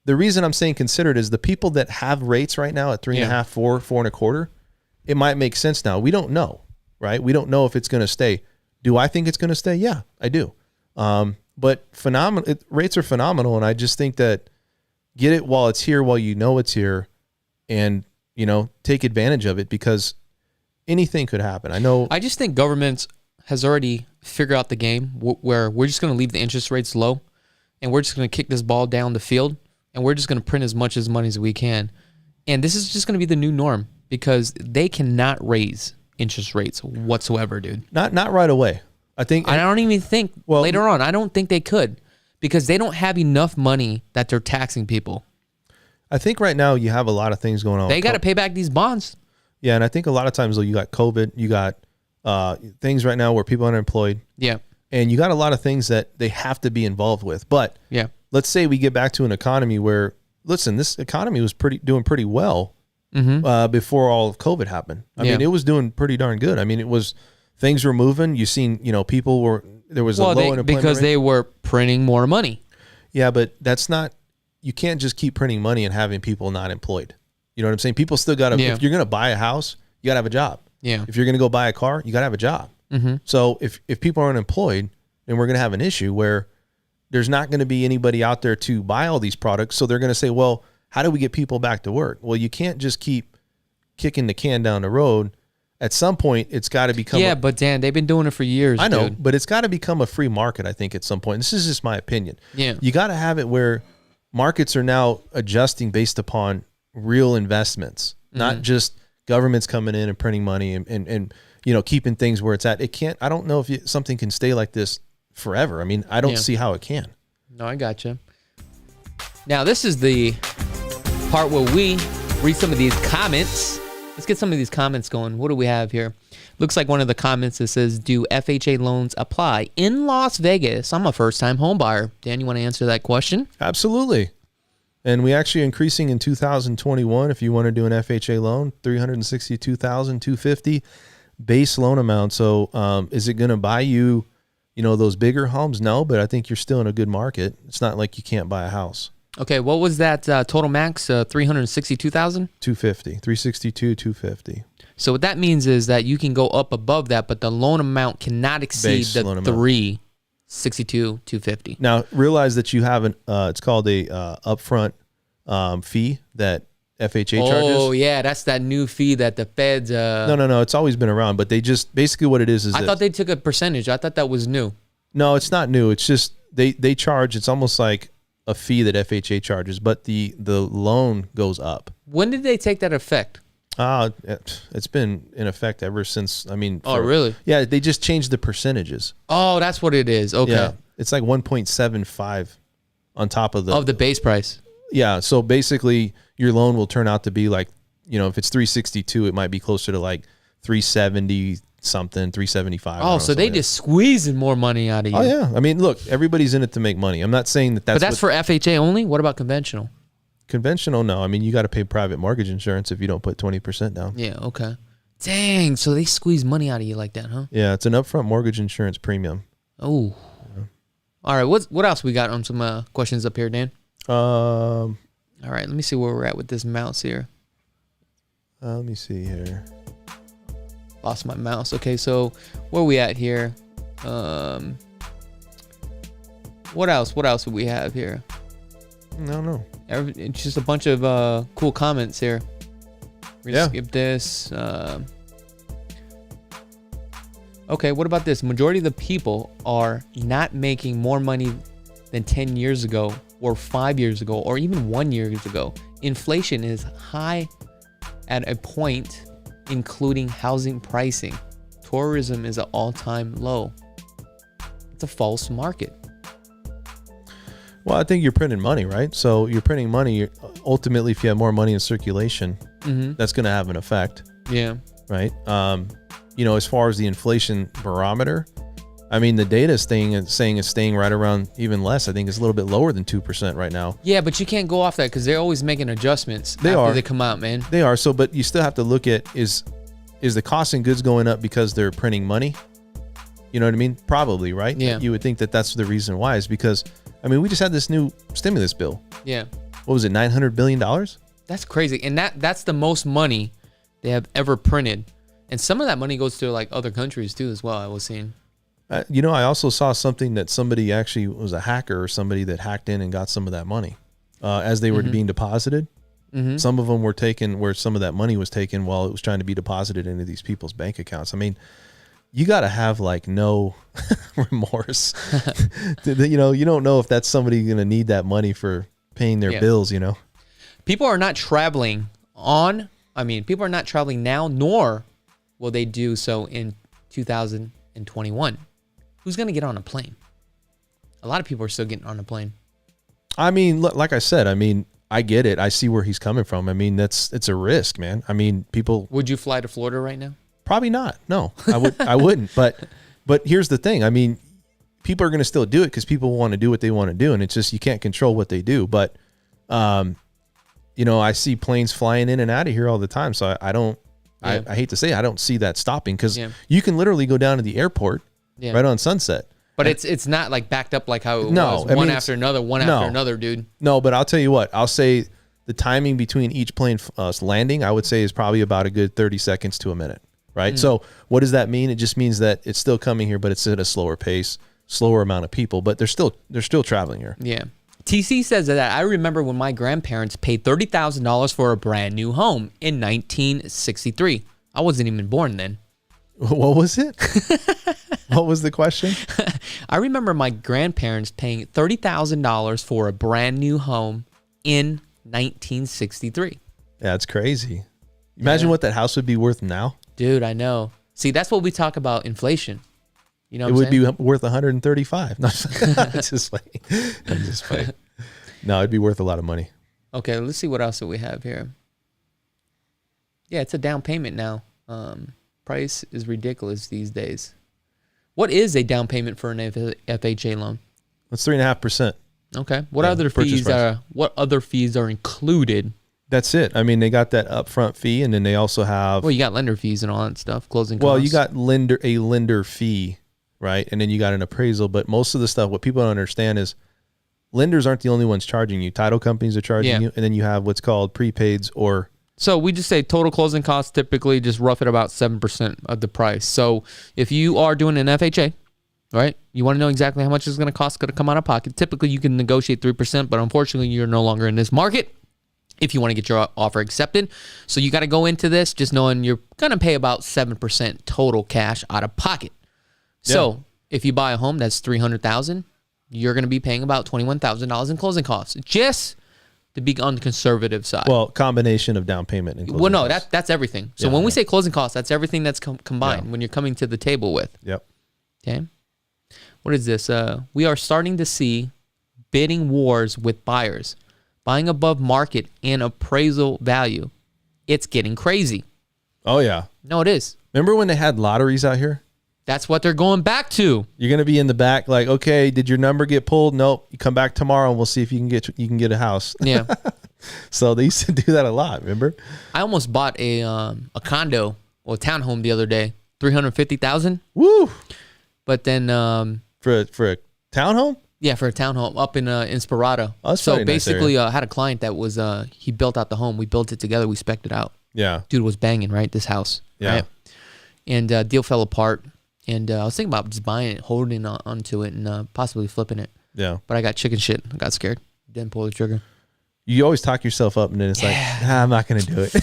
the reason I'm saying consider it is the people that have rates right now at 3.5%, 4%, 4.25%, it might make sense now. We don't know, right? We don't know if it's going to stay. Do I think it's going to stay? Yeah, I do. But rates are phenomenal, and I just think that get it while it's here, while you know it's here, and take advantage of it because anything could happen. I just think government has already figured out the game where we're just going to leave the interest rates low, and we're just going to kick this ball down the field, and we're just going to print as much money as we can, and this is just going to be the new norm. Because they cannot raise interest rates whatsoever, dude. Not right away. I don't even think later on. I don't think they could because they don't have enough money that they're taxing people. I think right now you have a lot of things going on. They got to pay back these bonds. Yeah, and I think a lot of times though you got COVID, you got things right now where people are unemployed. Yeah, and you got a lot of things that they have to be involved with. But yeah, let's say we get back to an economy where this economy was doing pretty well. Before all of COVID happened. I mean, it was doing pretty darn good. I mean, things were moving. You seen, there was a low unemployment because rate. They were printing more money. Yeah, but you can't just keep printing money and having people not employed. You know what I'm saying? People still got to, if you're going to buy a house, you got to have a job. Yeah. If you're going to go buy a car, you got to have a job. So if people are unemployed, then we're going to have an issue where there's not going to be anybody out there to buy all these products. So they're going to say, well, how do we get people back to work? Well, you can't just keep kicking the can down the road. At some point, it's got to become... Yeah, but Dan, they've been doing it for years, I know, dude. but it's got to become a free market, I think, at some point. This is just my opinion. Yeah. You got to have it where markets are now adjusting based upon real investments, not just governments coming in and printing money and keeping things where it's at. It can't... I don't know if something can stay like this forever. I mean, I don't see how it can. No, I gotcha. Now, this is the part where we read some of these comments. Let's get some of these comments going. What do we have here? Looks like one of the comments that says, do FHA loans apply in Las Vegas? I'm a first-time home buyer. Dan, you want to answer that question? Absolutely. And we actually increasing in 2021. If you want to do an FHA loan, $362,250 base loan amount. So is it going to buy you, those bigger homes? No, but I think you're still in a good market. It's not like you can't buy a house. Okay, what was that total max? 362,000? 250, 362, 250. So what that means is that you can go up above that, but the loan amount cannot exceed the 362, 250. Now realize that you have it's called a upfront fee that FHA charges. Oh yeah, that's that new fee that the feds. No, it's always been around, but they just basically what it is. I thought they took a percentage. I thought that was new. No, it's not new. It's just they charge. It's almost like a fee that FHA charges, but the loan goes up. When did they take that effect? It's been in effect ever since. I mean, really? Yeah, they just changed the percentages. Oh, that's what it is. Okay, yeah, it's like 1.75 on top of the base price. Yeah, so basically your loan will turn out to be like, if it's 362, it might be closer to like 370 something, 375. Oh, so they just squeezing more money out of you. Oh yeah, I mean, look, everybody's in it to make money. I'm not saying that's. But that's for FHA only. What about conventional? Conventional, no. I mean, you got to pay private mortgage insurance if you don't put 20% down. Yeah. Okay. Dang. So they squeeze money out of you like that, huh? Yeah, it's an upfront mortgage insurance premium. Oh. Yeah. All right. What else we got on some questions up here, Dan? All right. Let me see where we're at with this mouse here. Let me see here. Lost my mouse. Okay, so where are we at here? What else do we have here? No. It's just a bunch of cool comments here. We're gonna skip this. Okay, what about this? Majority of the people are not making more money than 10 years ago or 5 years ago or even 1 year ago. Inflation is high at a point, including housing pricing. Tourism is at all-time low. It's a false market. Well, I think you're printing money, right? So you're printing money. Ultimately, if you have more money in circulation, that's going to have an effect. Yeah. Right. As far as the inflation barometer, I mean, the data is saying it's staying right around even less. I think it's a little bit lower than 2% right now. Yeah, but you can't go off that because they're always making adjustments after they come out, man. They are. So, but you still have to look at is the cost in goods going up because they're printing money? You know what I mean? Probably, right? Yeah. You would think that that's the reason why is because, I mean, we just had this new stimulus bill. Yeah. What was it? $900 billion? That's crazy. And that's the most money they have ever printed. And some of that money goes to like other countries too, as well. I was seeing. I also saw something that somebody actually was a hacker or somebody that hacked in and got some of that money as they were being deposited. Some of them were taken where some of that money was taken while it was trying to be deposited into these people's bank accounts. I mean, you got to have like no remorse. You don't know if that's somebody going to need that money for paying their bills, People are not traveling people are not traveling now, nor will they do so in 2021. Who's going to get on a plane? A lot of people are still getting on a plane. I mean, like I said, I get it. I see where he's coming from. I mean, it's a risk, man. I mean, people. Would you fly to Florida right now? Probably not. No, I wouldn't. But here's the thing. I mean, people are going to still do it because people want to do what they want to do, and it's just you can't control what they do. But, I see planes flying in and out of here all the time, so I don't. Yeah. I hate to say I don't see that stopping because you can literally go down to the airport right on Sunset. But it's not like backed up like how it was one after another, dude. No, but I'll tell you what. I'll say the timing between each plane landing, I would say, is probably about a good 30 seconds to a minute, right? So what does that mean? It just means that it's still coming here, but it's at a slower pace, slower amount of people, but they're still traveling here. Yeah. TC says that I remember when my grandparents paid $30,000 for a brand new home in 1963. I wasn't even born then. What was it? What was the question? I remember my grandparents paying $30,000 for a brand new home in 1963. Yeah, it's crazy. Imagine what that house would be worth now. Dude, I know. See, that's what we talk about inflation. You know, it would be worth 135. No, it's just funny. No, it'd be worth a lot of money. Okay, let's see what else do we have here. Yeah, it's a down payment now. Price is ridiculous these days. What is a down payment for an FHA loan? It's 3.5%. Okay. What other fees are included? That's it. I mean, they got that upfront fee, and then they also have. Well, you got lender fees and all that stuff, closing costs. Well, you got a lender fee, right? And then you got an appraisal. But most of the stuff, what people don't understand is lenders aren't the only ones charging you. Title companies are charging you, and then you have what's called prepaids or. So we just say total closing costs typically just rough it about 7% of the price. So if you are doing an FHA, right, you want to know exactly how much it's going to cost, going to come out of pocket. Typically, you can negotiate 3%, but unfortunately, you're no longer in this market if you want to get your offer accepted. So you got to go into this just knowing you're going to pay about 7% total cash out of pocket. So if you buy a home that's $300,000, you're going to be paying about $21,000 in closing costs. Just to be on the conservative side. Well, combination of down payment and closing costs. That's everything. So when we say closing costs, that's everything that's combined when you're coming to the table with. Yep. Okay. What is this? We are starting to see bidding wars with buyers, buying above market and appraisal value. It's getting crazy. Oh, yeah. No, it is. Remember when they had lotteries out here? That's what they're going back to. You're going to be in the back like, okay, did your number get pulled? Nope. You come back tomorrow and we'll see if you can get a house. Yeah. So they used to do that a lot, remember? I almost bought a condo or a townhome the other day, $350,000. Woo! But then for a townhome? Yeah, for a townhome up in Inspirado. Oh, so basically, I had a client that was he built out the home. We built it together. We spec'd it out. Yeah. Dude was banging, right? This house. Yeah. Right? And deal fell apart. And I was thinking about just buying it, holding onto it, and possibly flipping it. Yeah. But I got chicken shit. I got scared. Didn't pull the trigger. You always talk yourself up, and then it's like, I'm not going to do it.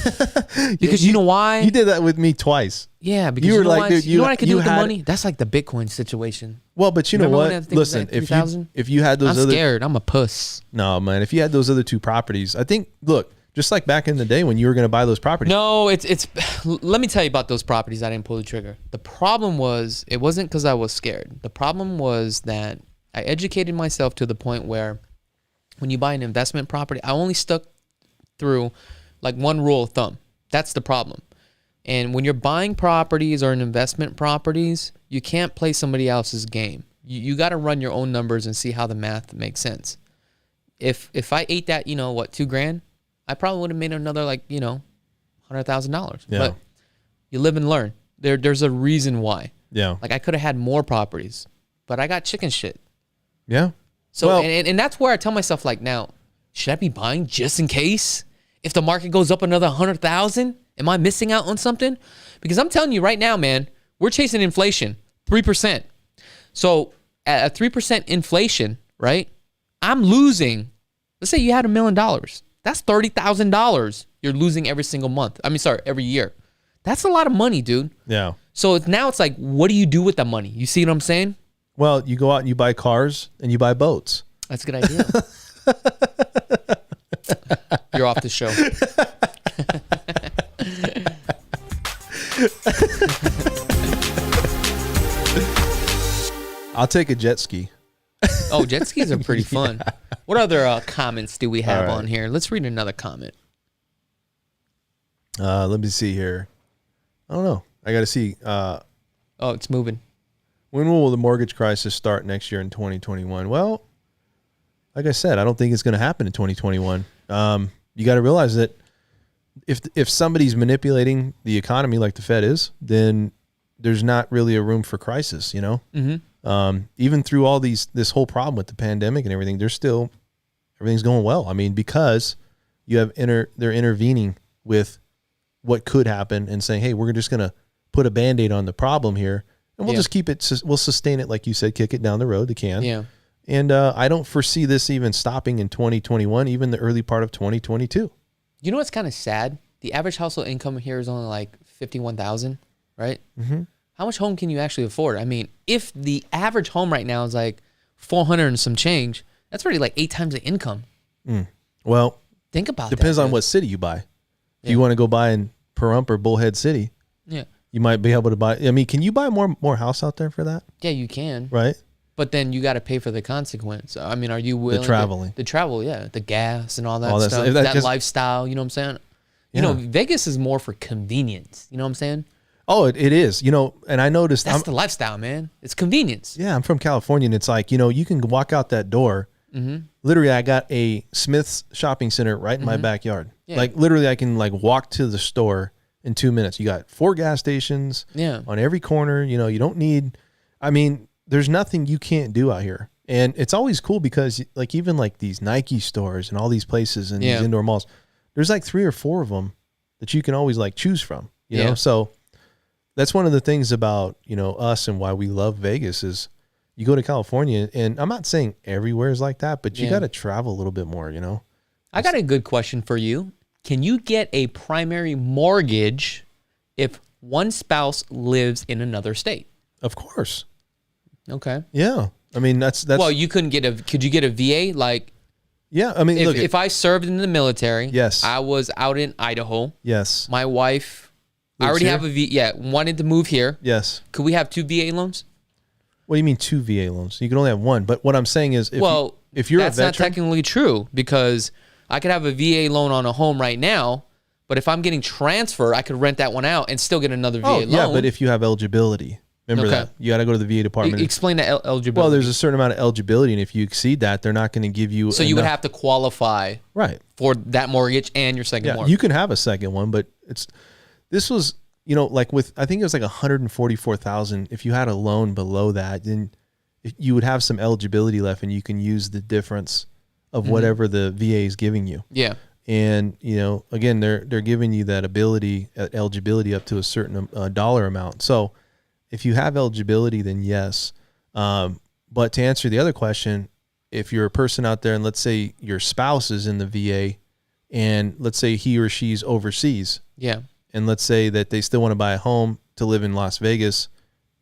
Because you know why? You did that with me twice. Yeah, because you were like, why? dude, You know what I could do with the money? That's like the Bitcoin situation. Well, but you know Remember when what? that thing was Listen, at if you had those I'm scared. I'm a puss. No, man. If you had those other 2 properties, I think, look, just like back in the day when you were going to buy those properties. No, it's. Let me tell you about those properties. I didn't pull the trigger. The problem was, it wasn't because I was scared. The problem was that I educated myself to the point where when you buy an investment property, I only stuck through like one rule of thumb. That's the problem. And when you're buying properties or investment properties, you can't play somebody else's game. You got to run your own numbers and see how the math makes sense. If I ate that, $2,000, I probably would have made another $100,000. Yeah. But you live and learn. There's a reason why. Yeah. Like I could have had more properties, but I got chicken shit. Yeah. So well, and that's where I tell myself, like, now, should I be buying just in case? If the market goes up another 100,000, am I missing out on something? Because I'm telling you right now, man, we're chasing inflation, 3%. So at a 3% inflation, right? I'm losing. Let's say you had $1 million. That's $30,000 you're losing every single month. Every year. That's a lot of money, dude. Yeah. So now it's like, what do you do with that money? You see what I'm saying? Well, you go out and you buy cars and you buy boats. That's a good idea. You're off the show. I'll take a jet ski. Oh, jet skis are pretty fun. Yeah. What other comments do we have right on here? Let's read another comment. Let me see here. I don't know. I got to see. Oh, it's moving. When will the mortgage crisis start next year in 2021? Well, like I said, I don't think it's going to happen in 2021. You got to realize that if somebody's manipulating the economy like the Fed is, then there's not really a room for crisis, Mm-hmm. Even through all this whole problem with the pandemic and everything, everything's going well. I mean, because you have they're intervening with what could happen and saying, hey, we're just going to put a Band-Aid on the problem here. And we'll just keep it, we'll sustain it, like you said, kick it down the road, the can. Yeah. And I don't foresee this even stopping in 2021, even the early part of 2022. You know what's kind of sad? The average household income here is only like $51,000, right? Mm-hmm. How much home can you actually afford? I mean, if the average home right now is like 400 and some change, that's already like 8 times the income. Well, think about depends that. on what city you buy. If you want to go buy in Pahrump or Bullhead City, you might be able to buy. I mean, can you buy more house out there for that? Yeah, you can. Right. But then you got to pay for the consequence. I mean, are you willing? The traveling. The travel, yeah. The gas and all that All that stuff. stuff. That lifestyle, you know what I'm saying? Yeah. You know, Vegas is more for convenience. You know what I'm saying? Oh, it is. And I noticed. That's the lifestyle, man. It's convenience. Yeah, I'm from California, and it's like, you can walk out that door. Mm-hmm. Literally, I got a Smith's shopping center right in my backyard. Yeah. Like, literally, I can walk to the store in 2 minutes. You got 4 gas stations on every corner. You don't need, there's nothing you can't do out here. And it's always cool because even these Nike stores and all these places and these indoor malls, there's 3 or 4 of them that you can always choose from, you know? So that's one of the things about, us and why we love Vegas is you go to California, and I'm not saying everywhere is like that, but you got to travel a little bit more, I got a good question for you. Can you get a primary mortgage if one spouse lives in another state? Of course. Okay. Yeah. That's well, you could you get a VA? Yeah. If I served in the military, yes, I was out in Idaho. Yes. My wife, I already have a VA, wanted to move here. Yes. Could we have 2 VA loans? What do you mean 2 VA loans? You can only have one. But what I'm saying is, if you're that's a veteran, not technically true because I could have a VA loan on a home right now, but if I'm getting transferred, I could rent that one out and still get another VA loan. Yeah, but if you have eligibility, remember that. You got to go to the VA department. Explain the eligibility. Well, there's a certain amount of eligibility, and if you exceed that, they're not going to give you So you would have to qualify for that mortgage and your second mortgage. You can have a second one, but this was, I think it was $144,000. If you had a loan below that, then you would have some eligibility left, and you can use the difference of whatever the VA is giving you. Yeah. And, again, they're giving you that eligibility up to a certain dollar amount. So if you have eligibility, then yes. But to answer the other question, if you're a person out there and let's say your spouse is in the VA and let's say he or she's overseas. Yeah. And let's say that they still want to buy a home to live in Las Vegas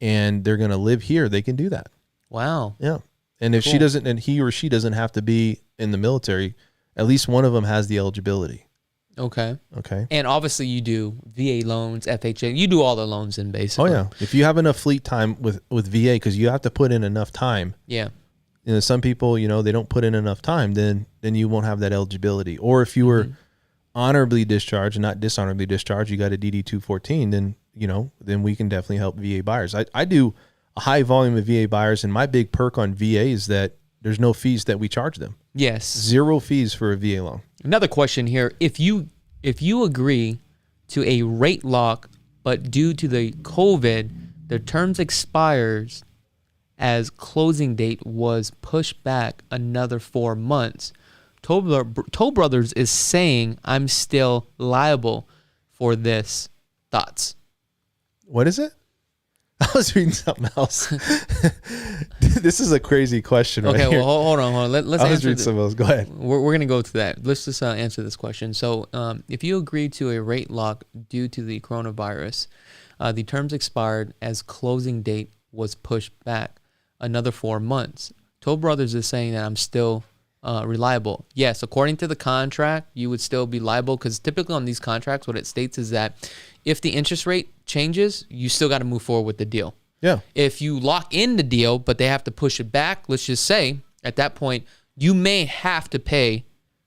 and they're going to live here, they can do that. Wow. Yeah. And if she doesn't, and he or she doesn't have to be in the military, at least one of them has the eligibility. Okay. Okay. And obviously you do VA loans, FHA. You do all the loans in basically. Oh yeah. If you have enough fleet time with VA, because you have to put in enough time. Yeah. You know, some people, they don't put in enough time, then you won't have that eligibility. Or if you were honorably discharged and not dishonorably discharged, you got a DD 214, then then we can definitely help VA buyers. I do a high volume of VA buyers, and my big perk on VA is that there's no fees that we charge them. Yes. 0 fees for a VA loan. Another question here. If you agree to a rate lock, but due to the COVID, the terms expires as closing date was pushed back another 4 months. Toll Brothers is saying I'm still liable for this. Thoughts? What is it? I was reading something else. This is a crazy question. Okay, right here. well, hold on. Let's I was answer reading something else. Go ahead. We're going to go to that. Let's just answer this question. So if you agree to a rate lock due to the coronavirus, the terms expired as closing date was pushed back another 4 months. Toll Brothers is saying that I'm still reliable. Yes, according to the contract, you would still be liable because typically on these contracts, what it states is that if the interest rate changes, you still got to move forward with the deal. Yeah. If you lock in the deal, but they have to push it back, let's just say at that point, you may have to pay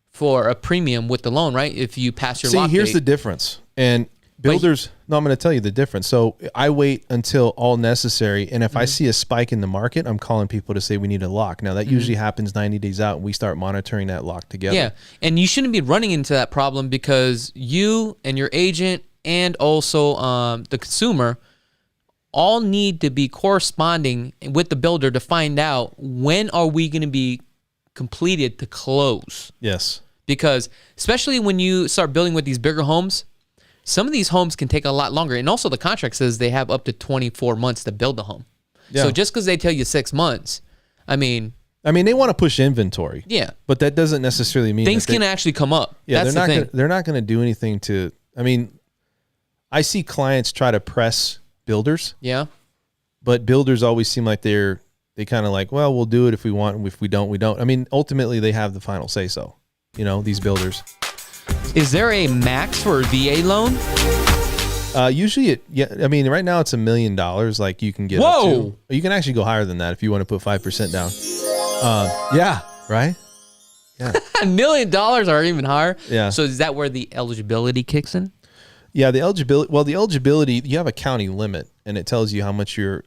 for a premium with the loan, right? If you pass your lock date. See, here's the difference. And builders, I'm going to tell you the difference. So I wait until all necessary. And if I see a spike in the market, I'm calling people to say we need a lock. Now that usually happens 90 days out and we start monitoring that lock together. Yeah. And you shouldn't be running into that problem because you and your agent and also the consumer all need to be corresponding with the builder to find out when are we going to be completed to close. Yes. Because especially when you start building with these bigger homes, some of these homes can take a lot longer. And also the contract says they have up to 24 months to build the home. Yeah. So just because they tell you 6 months, I mean, they want to push inventory. Yeah. But that doesn't necessarily mean things can actually come up. Yeah, That's they're not going to do anything to, I see clients try to press builders. Yeah. But builders always seem like they kind of like, well, we'll do it if we want, and if we don't, we don't. Ultimately they have the final say so, these builders. Is there a max for a VA loan? Usually right now it's $1 million. Like you can get up to, you can actually go higher than that if you want to put 5% down. Yeah. Right. Yeah. $1 million or even higher. Yeah. So is that where the eligibility kicks in? Yeah. The eligibility, you have a county limit and it tells you how much you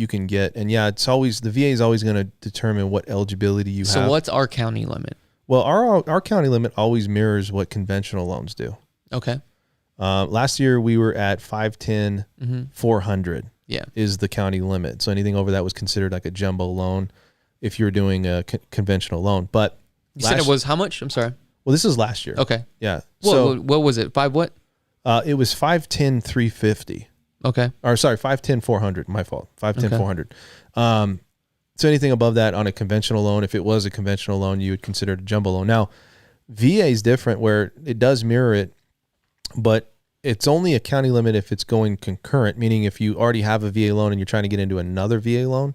can get. And yeah, it's always, the VA is always going to determine what eligibility you have. So what's our county limit? Well, our county limit always mirrors what conventional loans do. Okay. Last year we were at 510, 400 is the county limit. So anything over that was considered like a jumbo loan if you're doing a conventional loan. But you said it was how much? I'm sorry. Well, this is last year. Okay. Yeah. So what was it? 5 what? It was 510, 350. Okay. Or sorry, 510, 400. My fault. 510, 400. So anything above that on a conventional loan, if it was a conventional loan, you would consider it a jumbo loan. Now, VA is different where it does mirror it, but it's only a county limit if it's going concurrent, meaning if you already have a VA loan and you're trying to get into another VA loan,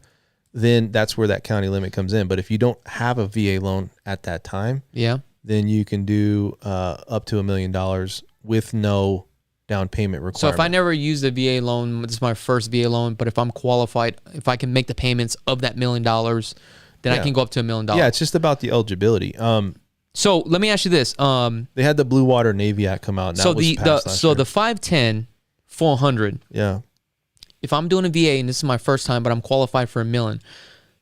then that's where that county limit comes in. But if you don't have a VA loan at that time, then you can do up to $1 million with no down payment requirement. So if I never used a VA loan, this is my first VA loan, but if I'm qualified, if I can make the payments of that $1 million, then I can go up to $1 million. Yeah, it's just about the eligibility. So let me ask you this. They had the Blue Water Navy Act come out. And that was passed last year. The 510, 400. Yeah. If I'm doing a VA and this is my first time, but I'm qualified for $1 million.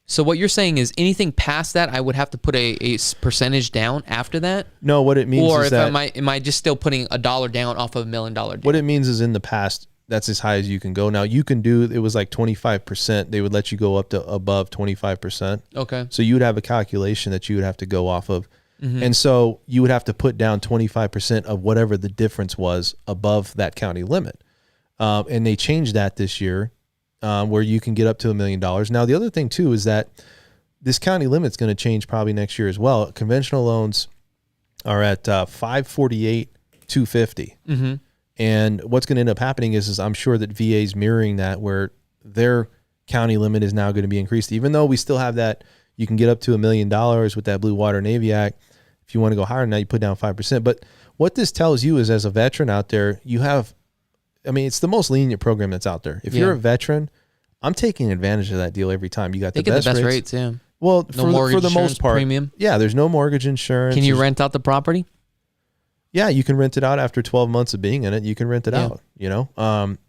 So what you're saying is anything past that, I would have to put a percentage down after that? No, what it means is that... Or am I just still putting $1 down off of $1 million deal? What it means is in the past, that's as high as you can go. Now, you can do, it was like 25%. They would let you go up to above 25%. Okay. So you would have a calculation that you would have to go off of. Mm-hmm. And so you would have to put down 25% of whatever the difference was above that county limit. And they changed that this year where you can get up to $1 million. Now, the other thing, too, is that this county limit's going to change probably next year as well. Conventional loans are at 548, 250. Mm-hmm. And what's going to end up happening is I'm sure that VA is mirroring that, where their county limit is now going to be increased, even though we still have that. You can get up to $1 million with that Blue Water Navy Act. If you want to go higher than that, you put down 5%. But what this tells you is, as a veteran out there, you have, I mean, it's the most lenient program that's out there. If you're a veteran, I'm taking advantage of that deal every time. You got the best rates. Yeah. Well, No for the most part, premium. Yeah, there's no mortgage insurance. Can you rent out the property? Yeah, you can rent it out after 12 months of being in it. You can rent it out, you know?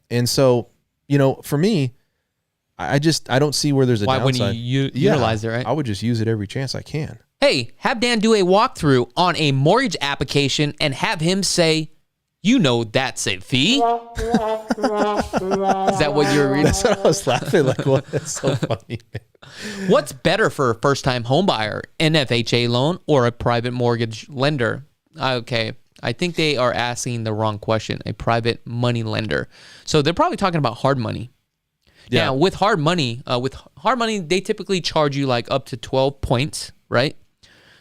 And so, you know, for me, I don't see where there's a Why downside. wouldn't you utilize it, right? I would just use it every chance I can. Hey, have Dan do a walkthrough on a mortgage application and have him say, you know that's a fee. Is that what you're reading? That's what I was laughing like. What? That's so funny, man. What's better for a first-time homebuyer, an FHA loan or a private mortgage lender? Okay, I think they are asking the wrong question, a private money lender. So they're probably talking about hard money. Yeah. Now, with hard money, they typically charge you like up to 12 points, right?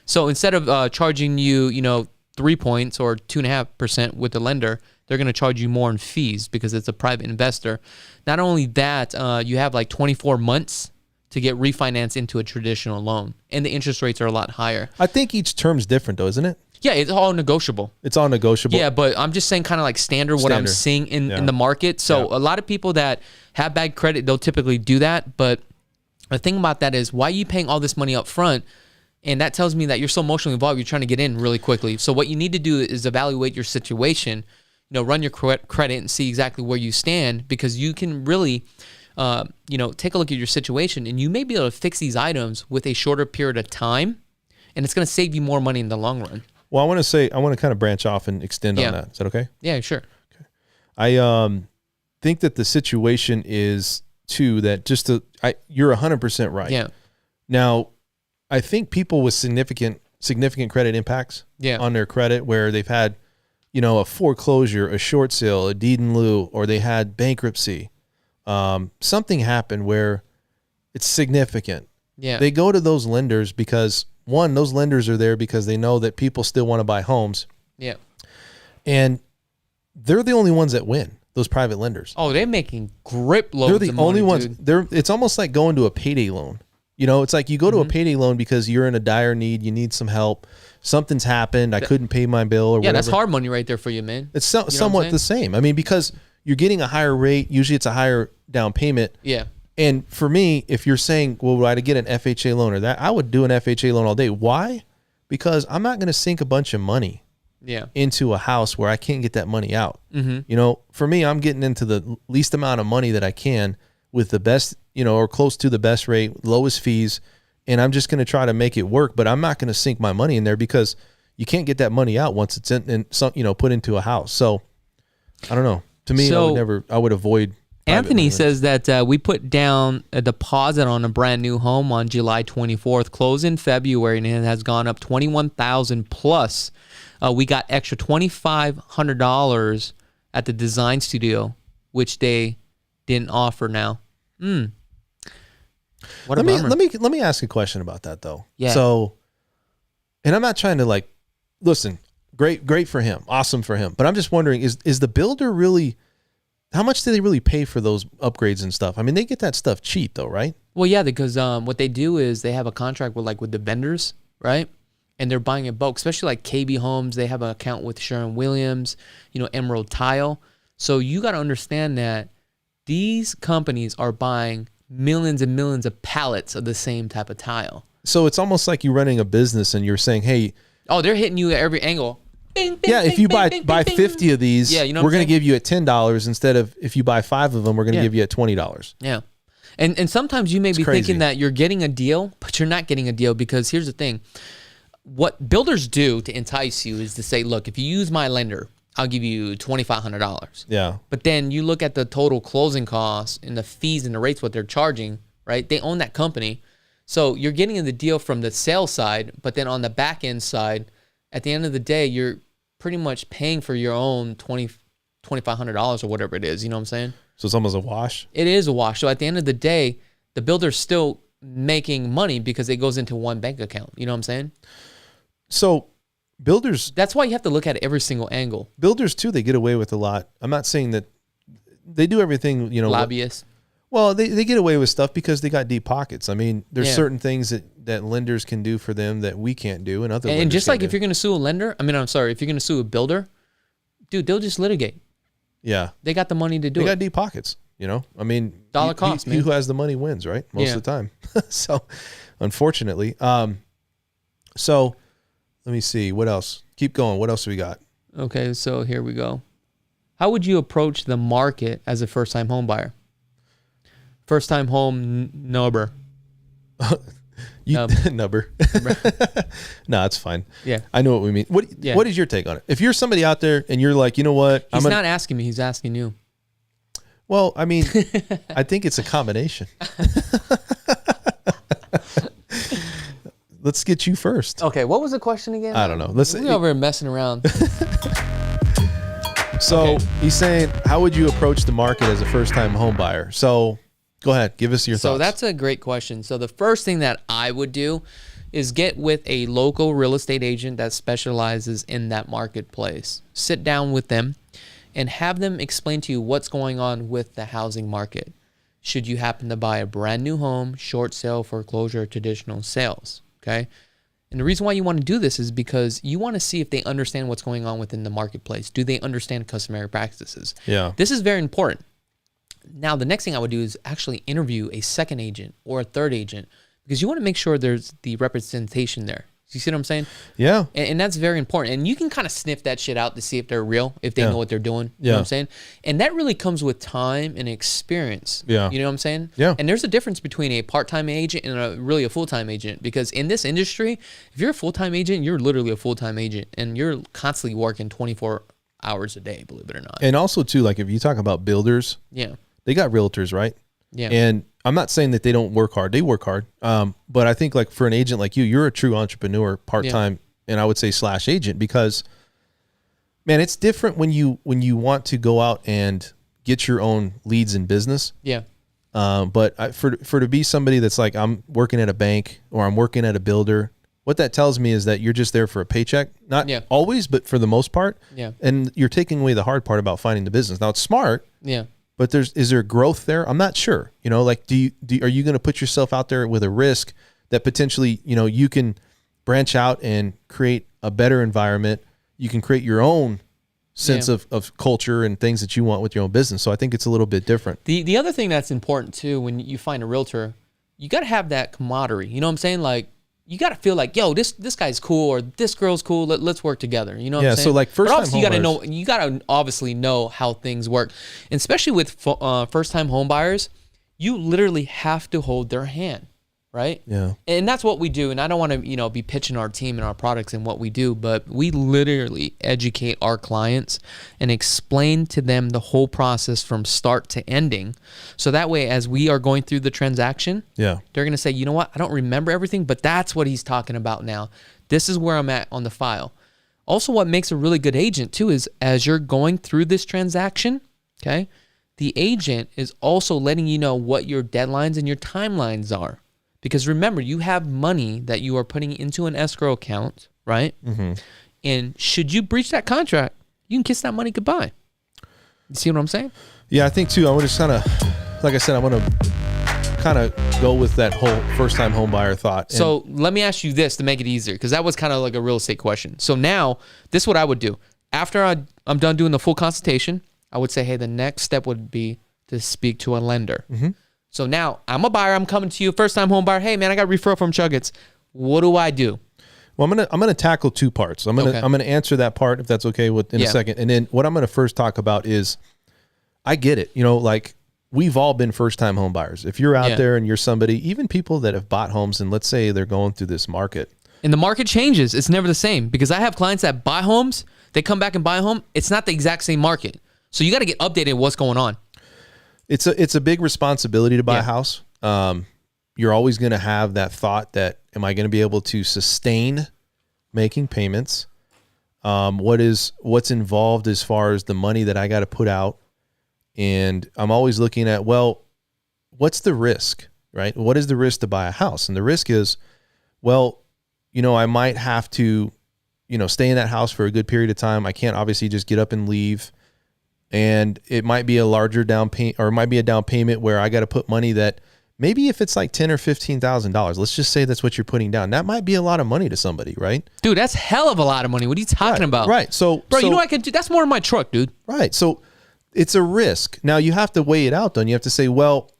So instead of charging you, 3 points or 2.5% with the lender, they're going to charge you more in fees because it's a private investor. Not only that, you have like 24 months to get refinanced into a traditional loan, and the interest rates are a lot higher. I think each term's different, though, isn't it? Yeah, it's all negotiable. It's all negotiable. Yeah, but I'm just saying kind of like standard what I'm seeing in the market. So a lot of people that have bad credit, they'll typically do that. But the thing about that is, why are you paying all this money up front? And that tells me that you're so emotionally involved, you're trying to get in really quickly. So what you need to do is evaluate your situation, run your credit and see exactly where you stand, because you can really, take a look at your situation, and you may be able to fix these items with a shorter period of time, and it's going to save you more money in the long run. Well, I want to kind of branch off and extend on that. Is that okay? Yeah, sure. Okay. I think that the situation is too that you're 100% right. Yeah. Now, I think people with significant credit impacts on their credit, where they've had, a foreclosure, a short sale, a deed in lieu, or they had bankruptcy, something happened where it's significant. Yeah. They go to those lenders because, one, those lenders are there because they know that people still want to buy homes. Yeah. And they're the only ones that win, those private lenders. Oh, they're making grip loads of money. They're the only ones. It's almost like going to a payday loan. It's like you go to a payday loan because you're in a dire need, you need some help, something's happened, I couldn't pay my bill or whatever. Yeah, that's hard money right there for you, man. It's somewhat the same. I mean, because you're getting a higher rate, usually it's a higher down payment. Yeah. And for me, if you're saying, well, would I get an FHA loan or that, I would do an FHA loan all day. Why? Because I'm not going to sink a bunch of money into a house where I can't get that money out. Mm-hmm. For me, I'm getting into the least amount of money that I can with the best, or close to the best rate, lowest fees, and I'm just going to try to make it work. But I'm not going to sink my money in there because you can't get that money out once it's put into a house. So I don't know. To me, I would avoid. Anthony says that we put down a deposit on a brand new home on July 24th, close in February, and it has gone up $21,000 plus. We got extra $2,500 at the design studio, which they didn't offer now. What a bummer. Let me ask a question about that though. Yeah. So, and I'm not trying to listen, great for him, awesome for him, but I'm just wondering, is the builder really? How much do they really pay for those upgrades and stuff? I mean, they get that stuff cheap though, right? Well, yeah, because what they do is they have a contract with the vendors, right? And they're buying in bulk, especially like KB Homes. They have an account with Sherwin-Williams, Emerald Tile. So you got to understand that these companies are buying millions and millions of pallets of the same type of tile. So it's almost like you're running a business and you're saying, hey. Oh, they're hitting you at every angle. Bing, bing, yeah, bing, if you bing, buy bing, 50 of these, we're going to give you at $10 instead of if you buy 5 of them, we're going to give you at $20. Yeah. And sometimes you may be thinking that you're getting a deal, but you're not getting a deal, because here's the thing. What builders do to entice you is to say, look, if you use my lender, I'll give you $2,500. Yeah. But then you look at the total closing costs and the fees and the rates, what they're charging, right? They own that company. So you're getting the deal from the sales side, but then on the back end side, at the end of the day, you're pretty much paying for your own $2,500 or whatever it is. You know what I'm saying? So it's almost a wash? It is a wash. So at the end of the day, the builder's still making money because it goes into one bank account. You know what I'm saying? So builders, That's why you have to look at every single angle. builders too, they get away with a lot. I'm not saying that they do everything, Lobbyists. Well, they get away with stuff because they got deep pockets. I mean, there's Yeah. certain things that lenders can do for them that we can't do, and other And lenders just can't like do. if you're going to sue a lender, if you're going to sue a builder, dude, they'll just litigate. Yeah. They got the money to do They it. got deep pockets, I mean, Dollar cost, he man. who has the money wins, right? Most of the time. So, unfortunately. So let me see. What else? Keep going. What else do we got? Okay, so here we go. How would you approach the market as a first-time home buyer? First-time home nubber. Nubber. No, it's fine. Yeah. I know what we mean. What is your take on it? If you're somebody out there and you're like, you know what? He's not asking me. He's asking you. Well, I mean, I think it's a combination. Let's get you first. Okay, what was the question again? I don't know. We're over here messing around. So he's saying, how would you approach the market as a first-time home buyer? So go ahead, give us your thoughts. So that's a great question. So the first thing that I would do is get with a local real estate agent that specializes in that marketplace. Sit down with them and have them explain to you what's going on with the housing market. Should you happen to buy a brand new home, short sale, foreclosure, or traditional sales, okay? And the reason why you want to do this is because you want to see if they understand what's going on within the marketplace. Do they understand customary practices? Yeah. This is very important. Now, the next thing I would do is actually interview a second agent or a third agent because you want to make sure there's the representation there. You see what I'm saying? Yeah. And that's very important. And you can kind of sniff that shit out to see if they're real, if they know what they're doing. You know what I'm saying? And that really comes with time and experience. Yeah. You know what I'm saying? Yeah. And there's a difference between a part-time agent and a full-time agent because in this industry, if you're a full-time agent, you're literally a full-time agent and you're constantly working 24 hours a day, believe it or not. And also, too, like if you talk about builders, they got realtors, right? Yeah. And I'm not saying that they don't work hard. They work hard. But I think like for an agent like you, you're a true entrepreneur, part-time, and I would say / agent because, man, it's different when you want to go out and get your own leads in business. Yeah. But for to be somebody that's like, I'm working at a bank or I'm working at a builder, what that tells me is that you're just there for a paycheck. Not always, but for the most part. Yeah. And you're taking away the hard part about finding the business. Now it's smart. Yeah. But is there growth there? I'm not sure. Like are you going to put yourself out there with a risk that potentially, you can branch out and create a better environment. You can create your own sense of culture and things that you want with your own business. So I think it's a little bit different. The other thing that's important too, when you find a realtor, you got to have that camaraderie. You know what I'm saying? Like you got to feel like, yo, this guy's cool or this girl's cool. Let's work together. You know what I'm saying? So like first time obviously you got to obviously know how things work. And especially with first time home buyers, you literally have to hold their hand, right? Yeah. And that's what we do. And I don't want to, be pitching our team and our products and what we do, but we literally educate our clients and explain to them the whole process from start to ending. So that way, as we are going through the transaction, they're going to say, you know what? I don't remember everything, but that's what he's talking about now. This is where I'm at on the file. Also, what makes a really good agent too is as you're going through this transaction, okay, the agent is also letting you know what your deadlines and your timelines are. Because remember, you have money that you are putting into an escrow account, right? Mm-hmm. And should you breach that contract, you can kiss that money goodbye. You see what I'm saying? Yeah, I think too. I want to kind of, like I said, I want to kind of go with that whole first-time home buyer thought. So let me ask you this to make it easier, because that was kind of like a real estate question. So now, this is what I would do. After I'm done doing the full consultation, I would say, hey, the next step would be to speak to a lender. Mm-hmm. So now I'm a buyer. I'm coming to you, first-time home buyer. Hey, man, I got a referral from Chakits. What do I do? Well, I'm gonna tackle two parts. I'm gonna answer that part if that's okay in a second. And then what I'm gonna first talk about is, I get it. Like we've all been first-time home buyers. If you're out there and you're somebody, even people that have bought homes, and let's say they're going through this market. And the market changes. It's never the same, because I have clients that buy homes. They come back and buy a home. It's not the exact same market. So you got to get updated with what's going on. It's a big responsibility to buy a house. You're always going to have that thought that, am I going to be able to sustain making payments? What's involved as far as the money that I got to put out? And I'm always looking at, well, what's the risk, right? What is the risk to buy a house? And the risk is, well, I might have to, stay in that house for a good period of time. I can't obviously just get up and leave. And it might be a larger down payment, or it might be a down payment where I got to put money that maybe if it's like $10,000 or $15,000, let's just say that's what you're putting down. That might be a lot of money to somebody, right? Dude, that's hell of a lot of money. What are you talking about? Right. So, bro, you know what I could do? That's more in my truck, dude. Right. So it's a risk. Now you have to weigh it out, though. And you have to say, well,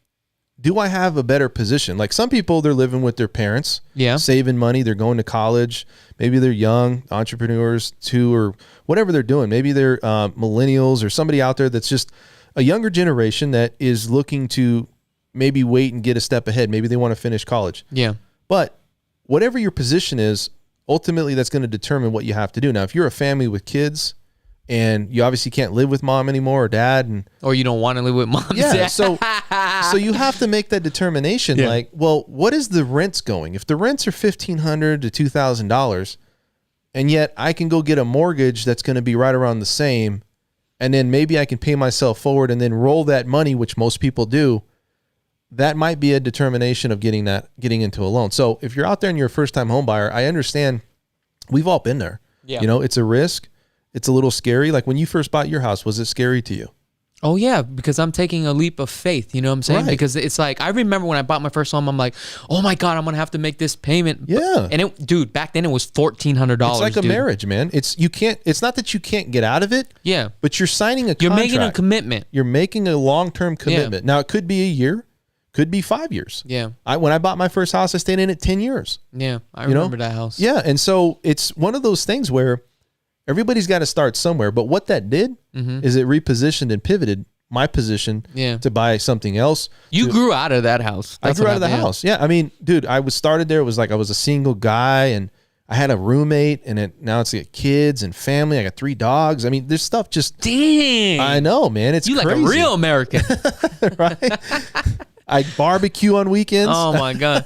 do I have a better position? Like some people, they're living with their parents, saving money. They're going to college. Maybe they're young entrepreneurs too, or whatever they're doing. Maybe they're millennials or somebody out there that's just a younger generation that is looking to maybe wait and get a step ahead. Maybe they want to finish college. Yeah. But whatever your position is, ultimately that's going to determine what you have to do. Now, if you're a family with kids and you obviously can't live with mom anymore or dad, or you don't want to live with mom. Yeah. So you have to make that determination. Yeah. Like, well, what is the rents going? If the rents are $1,500 to $2,000, and yet I can go get a mortgage that's going to be right around the same, and then maybe I can pay myself forward and then roll that money, which most people do. That might be a determination of getting into a loan. So if you're out there and you're a first-time home buyer, I understand. We've all been there. Yeah. It's a risk. It's a little scary. Like when you first bought your house, was it scary to you? Oh, yeah, because I'm taking a leap of faith. You know what I'm saying? Right. Because it's like, I remember when I bought my first home, I'm like, oh my God, I'm going to have to make this payment. Yeah. And dude, back then it was $1,400. It's like a marriage, man. It's not that you can't get out of it. Yeah. But you're signing a contract. You're making a commitment. You're making a long-term commitment. Yeah. Now, it could be a year. Could be 5 years. Yeah. When I bought my first house, I stayed in it 10 years. Yeah. I remember that house. Yeah. And so it's one of those things where everybody's got to start somewhere. But what that did is it repositioned and pivoted my position to buy something else. You grew out of that house. I grew out of the house. Yeah. I mean, dude, I was started there. It was like I was a single guy and I had a roommate, and now it's like kids and family. I got 3 dogs. I mean, there's stuff just. Dang. I know, man. It's you crazy. Like a real American. Right? I barbecue on weekends. Oh my God.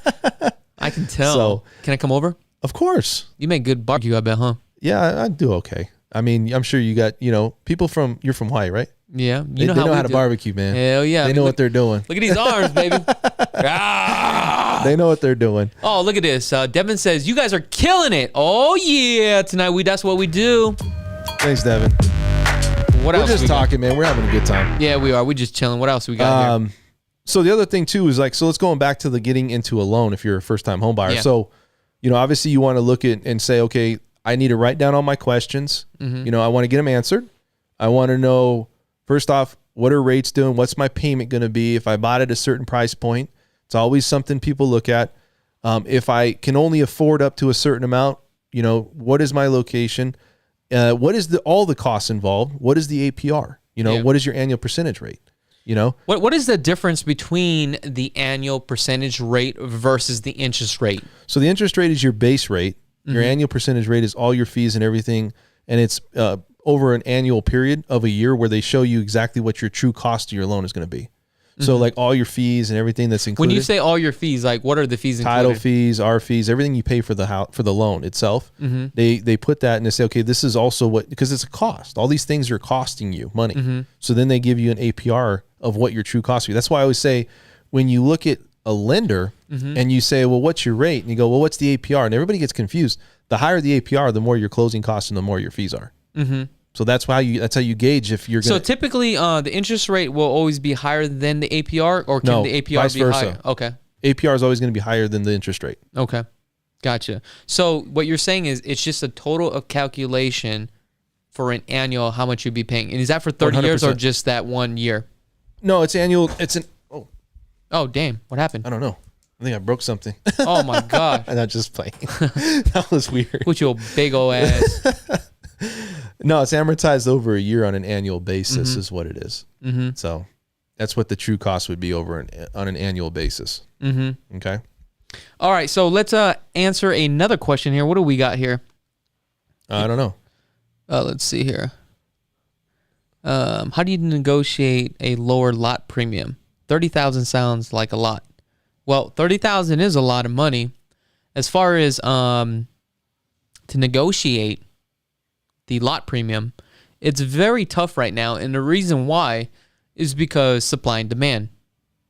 I can tell. So, can I come over? Of course. You make good barbecue, I bet, huh? Yeah, I do okay. I mean, I'm sure you got, people you're from Hawaii, right? Yeah. They know how to barbecue, man. Hell yeah. They know what they're doing. Look at these arms, baby. They know what they're doing. Oh, look at this. Devin says, you guys are killing it. Oh yeah. Tonight, that's what we do. Thanks, Devin. What else? We're just talking, man. We're having a good time. Yeah, we are. We're just chilling. What else we got here? So the other thing too is like, so let's go back to the getting into a loan if you're a first time home buyer. Yeah. So, obviously you want to look at and say, okay, I need to write down all my questions. I want to get them answered. I want to know, first off, what are rates doing? What's my payment going to be? If I bought at a certain price point, it's always something people look at. If I can only afford up to a certain amount, what is my location? What is all the costs involved? What is the APR? What is your annual percentage rate? What is the difference between the annual percentage rate versus the interest rate? So the interest rate is your base rate. Your annual percentage rate is all your fees and everything, and it's over an annual period of a year where they show you exactly what your true cost of your loan is going to be. So like all your fees and everything that's included. When you say all your fees, like what are the fees included? Title fees, our fees, everything you pay for the house, for the loan itself. They put that and they say, okay, this is also because it's a cost. All these things are costing you money. So then they give you an APR of what your true cost is. That's why I always say when you look at a lender and you say, well, what's your rate? And you go, well, what's the APR? And everybody gets confused. The higher the APR, the more your closing costs and the more your fees are. So that's how you gauge if you're going to. So typically the interest rate will always be higher than the APR, or can the APR vice be versa. higher? Okay. APR is always going to be higher than the interest rate. Okay. Gotcha. So what you're saying is it's just a total of calculation for an annual how much you'd be paying. And is that for 30 100%. Years or just that 1 year? No, it's annual. Oh, damn. What happened? I don't know. I think I broke something. Oh my gosh. I'm not just playing. That was weird. Put your big old ass. No, it's amortized over a year on an annual basis is what it is. So that's what the true cost would be on an annual basis. Okay. All right. So let's answer another question here. What do we got here? I don't know. Let's see here. How do you negotiate a lower lot premium? 30,000 sounds like a lot. Well, 30,000 is a lot of money. As far as to negotiate the lot premium, it's very tough right now, and the reason why is because supply and demand,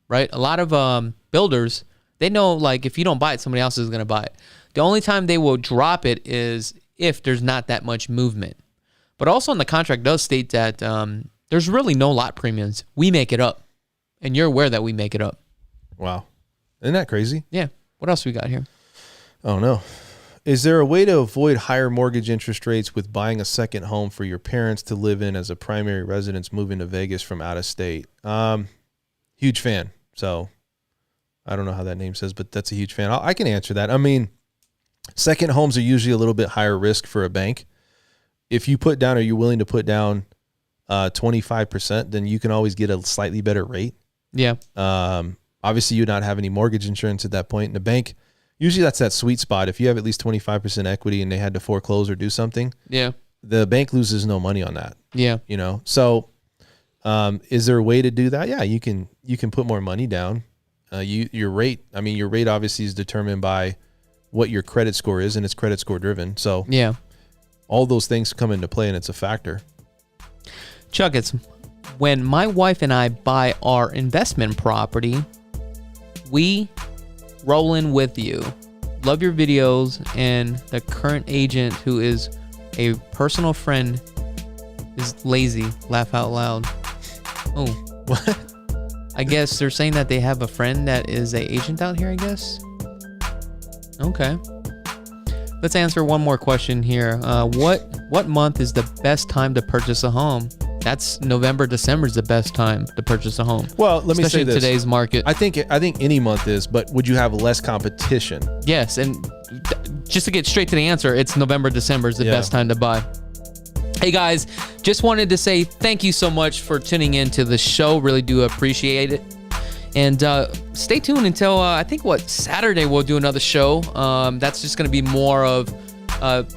right? A lot of builders They know, like, if you don't buy it, somebody else is going to buy it. The only time they will drop it is if there's not that much movement. But also in the contract does state that there's really no lot premiums. We make it up. And you're aware that we make it up. Wow. Isn't that crazy? Yeah. What else we got here? Oh, no. Is there a way to avoid higher mortgage interest rates with buying a second home for your parents to live in as a primary residence moving to Vegas from out of state? Huge fan. So I don't know how that name says, but that's a huge fan. I can answer that. I mean, second homes are usually a little bit higher risk for a bank. If you put down, or you're willing to put down 25%, then you can always get a slightly better rate. Yeah. Obviously, you not have any mortgage insurance at that point. In the bank, usually that's that sweet spot. If you have at least 25% equity and they had to foreclose or do something, yeah, the bank loses no money on that. Yeah. You know, so is there a way to do that? Yeah, you can put more money down. Your rate obviously is determined by what your credit score is, and it's credit score driven. So yeah, all those things come into play, and it's a factor. Chuck, it's when my wife and I buy our investment property, we roll in with you. Love your videos, and the current agent, who is a personal friend, is lazy. Laugh out loud. Oh, What? I guess they're saying that they have a friend that is a agent out here, I guess. Okay. Let's answer one more question here. What month is the best time to purchase a home? That's November, December is the best time to purchase a home. Well, let me say especially this. in today's market. I think any month is, but would you have less competition? Yes, and just to get straight to the answer, it's November, December is the best time to buy. Hey guys, just wanted to say thank you so much for tuning in to the show. Really do appreciate it. And stay tuned until I think Saturday we'll do another show. That's just going to be more of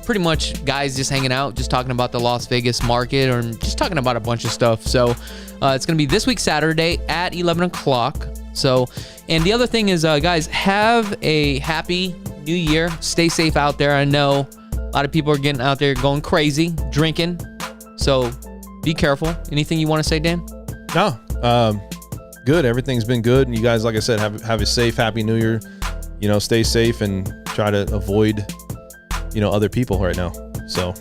pretty much guys just hanging out, just talking about the Las Vegas market, or just talking about a bunch of stuff. So it's going to be this week Saturday at 11 o'clock. So, and the other thing is, guys, have a happy new year. Stay safe out there. I know a lot of people are getting out there going crazy, drinking. So be careful. Anything you want to say, Dan? No. Good. Everything's been good. And you guys, like I said, have a safe, happy new year. You know, stay safe and try to avoid, other people right now. So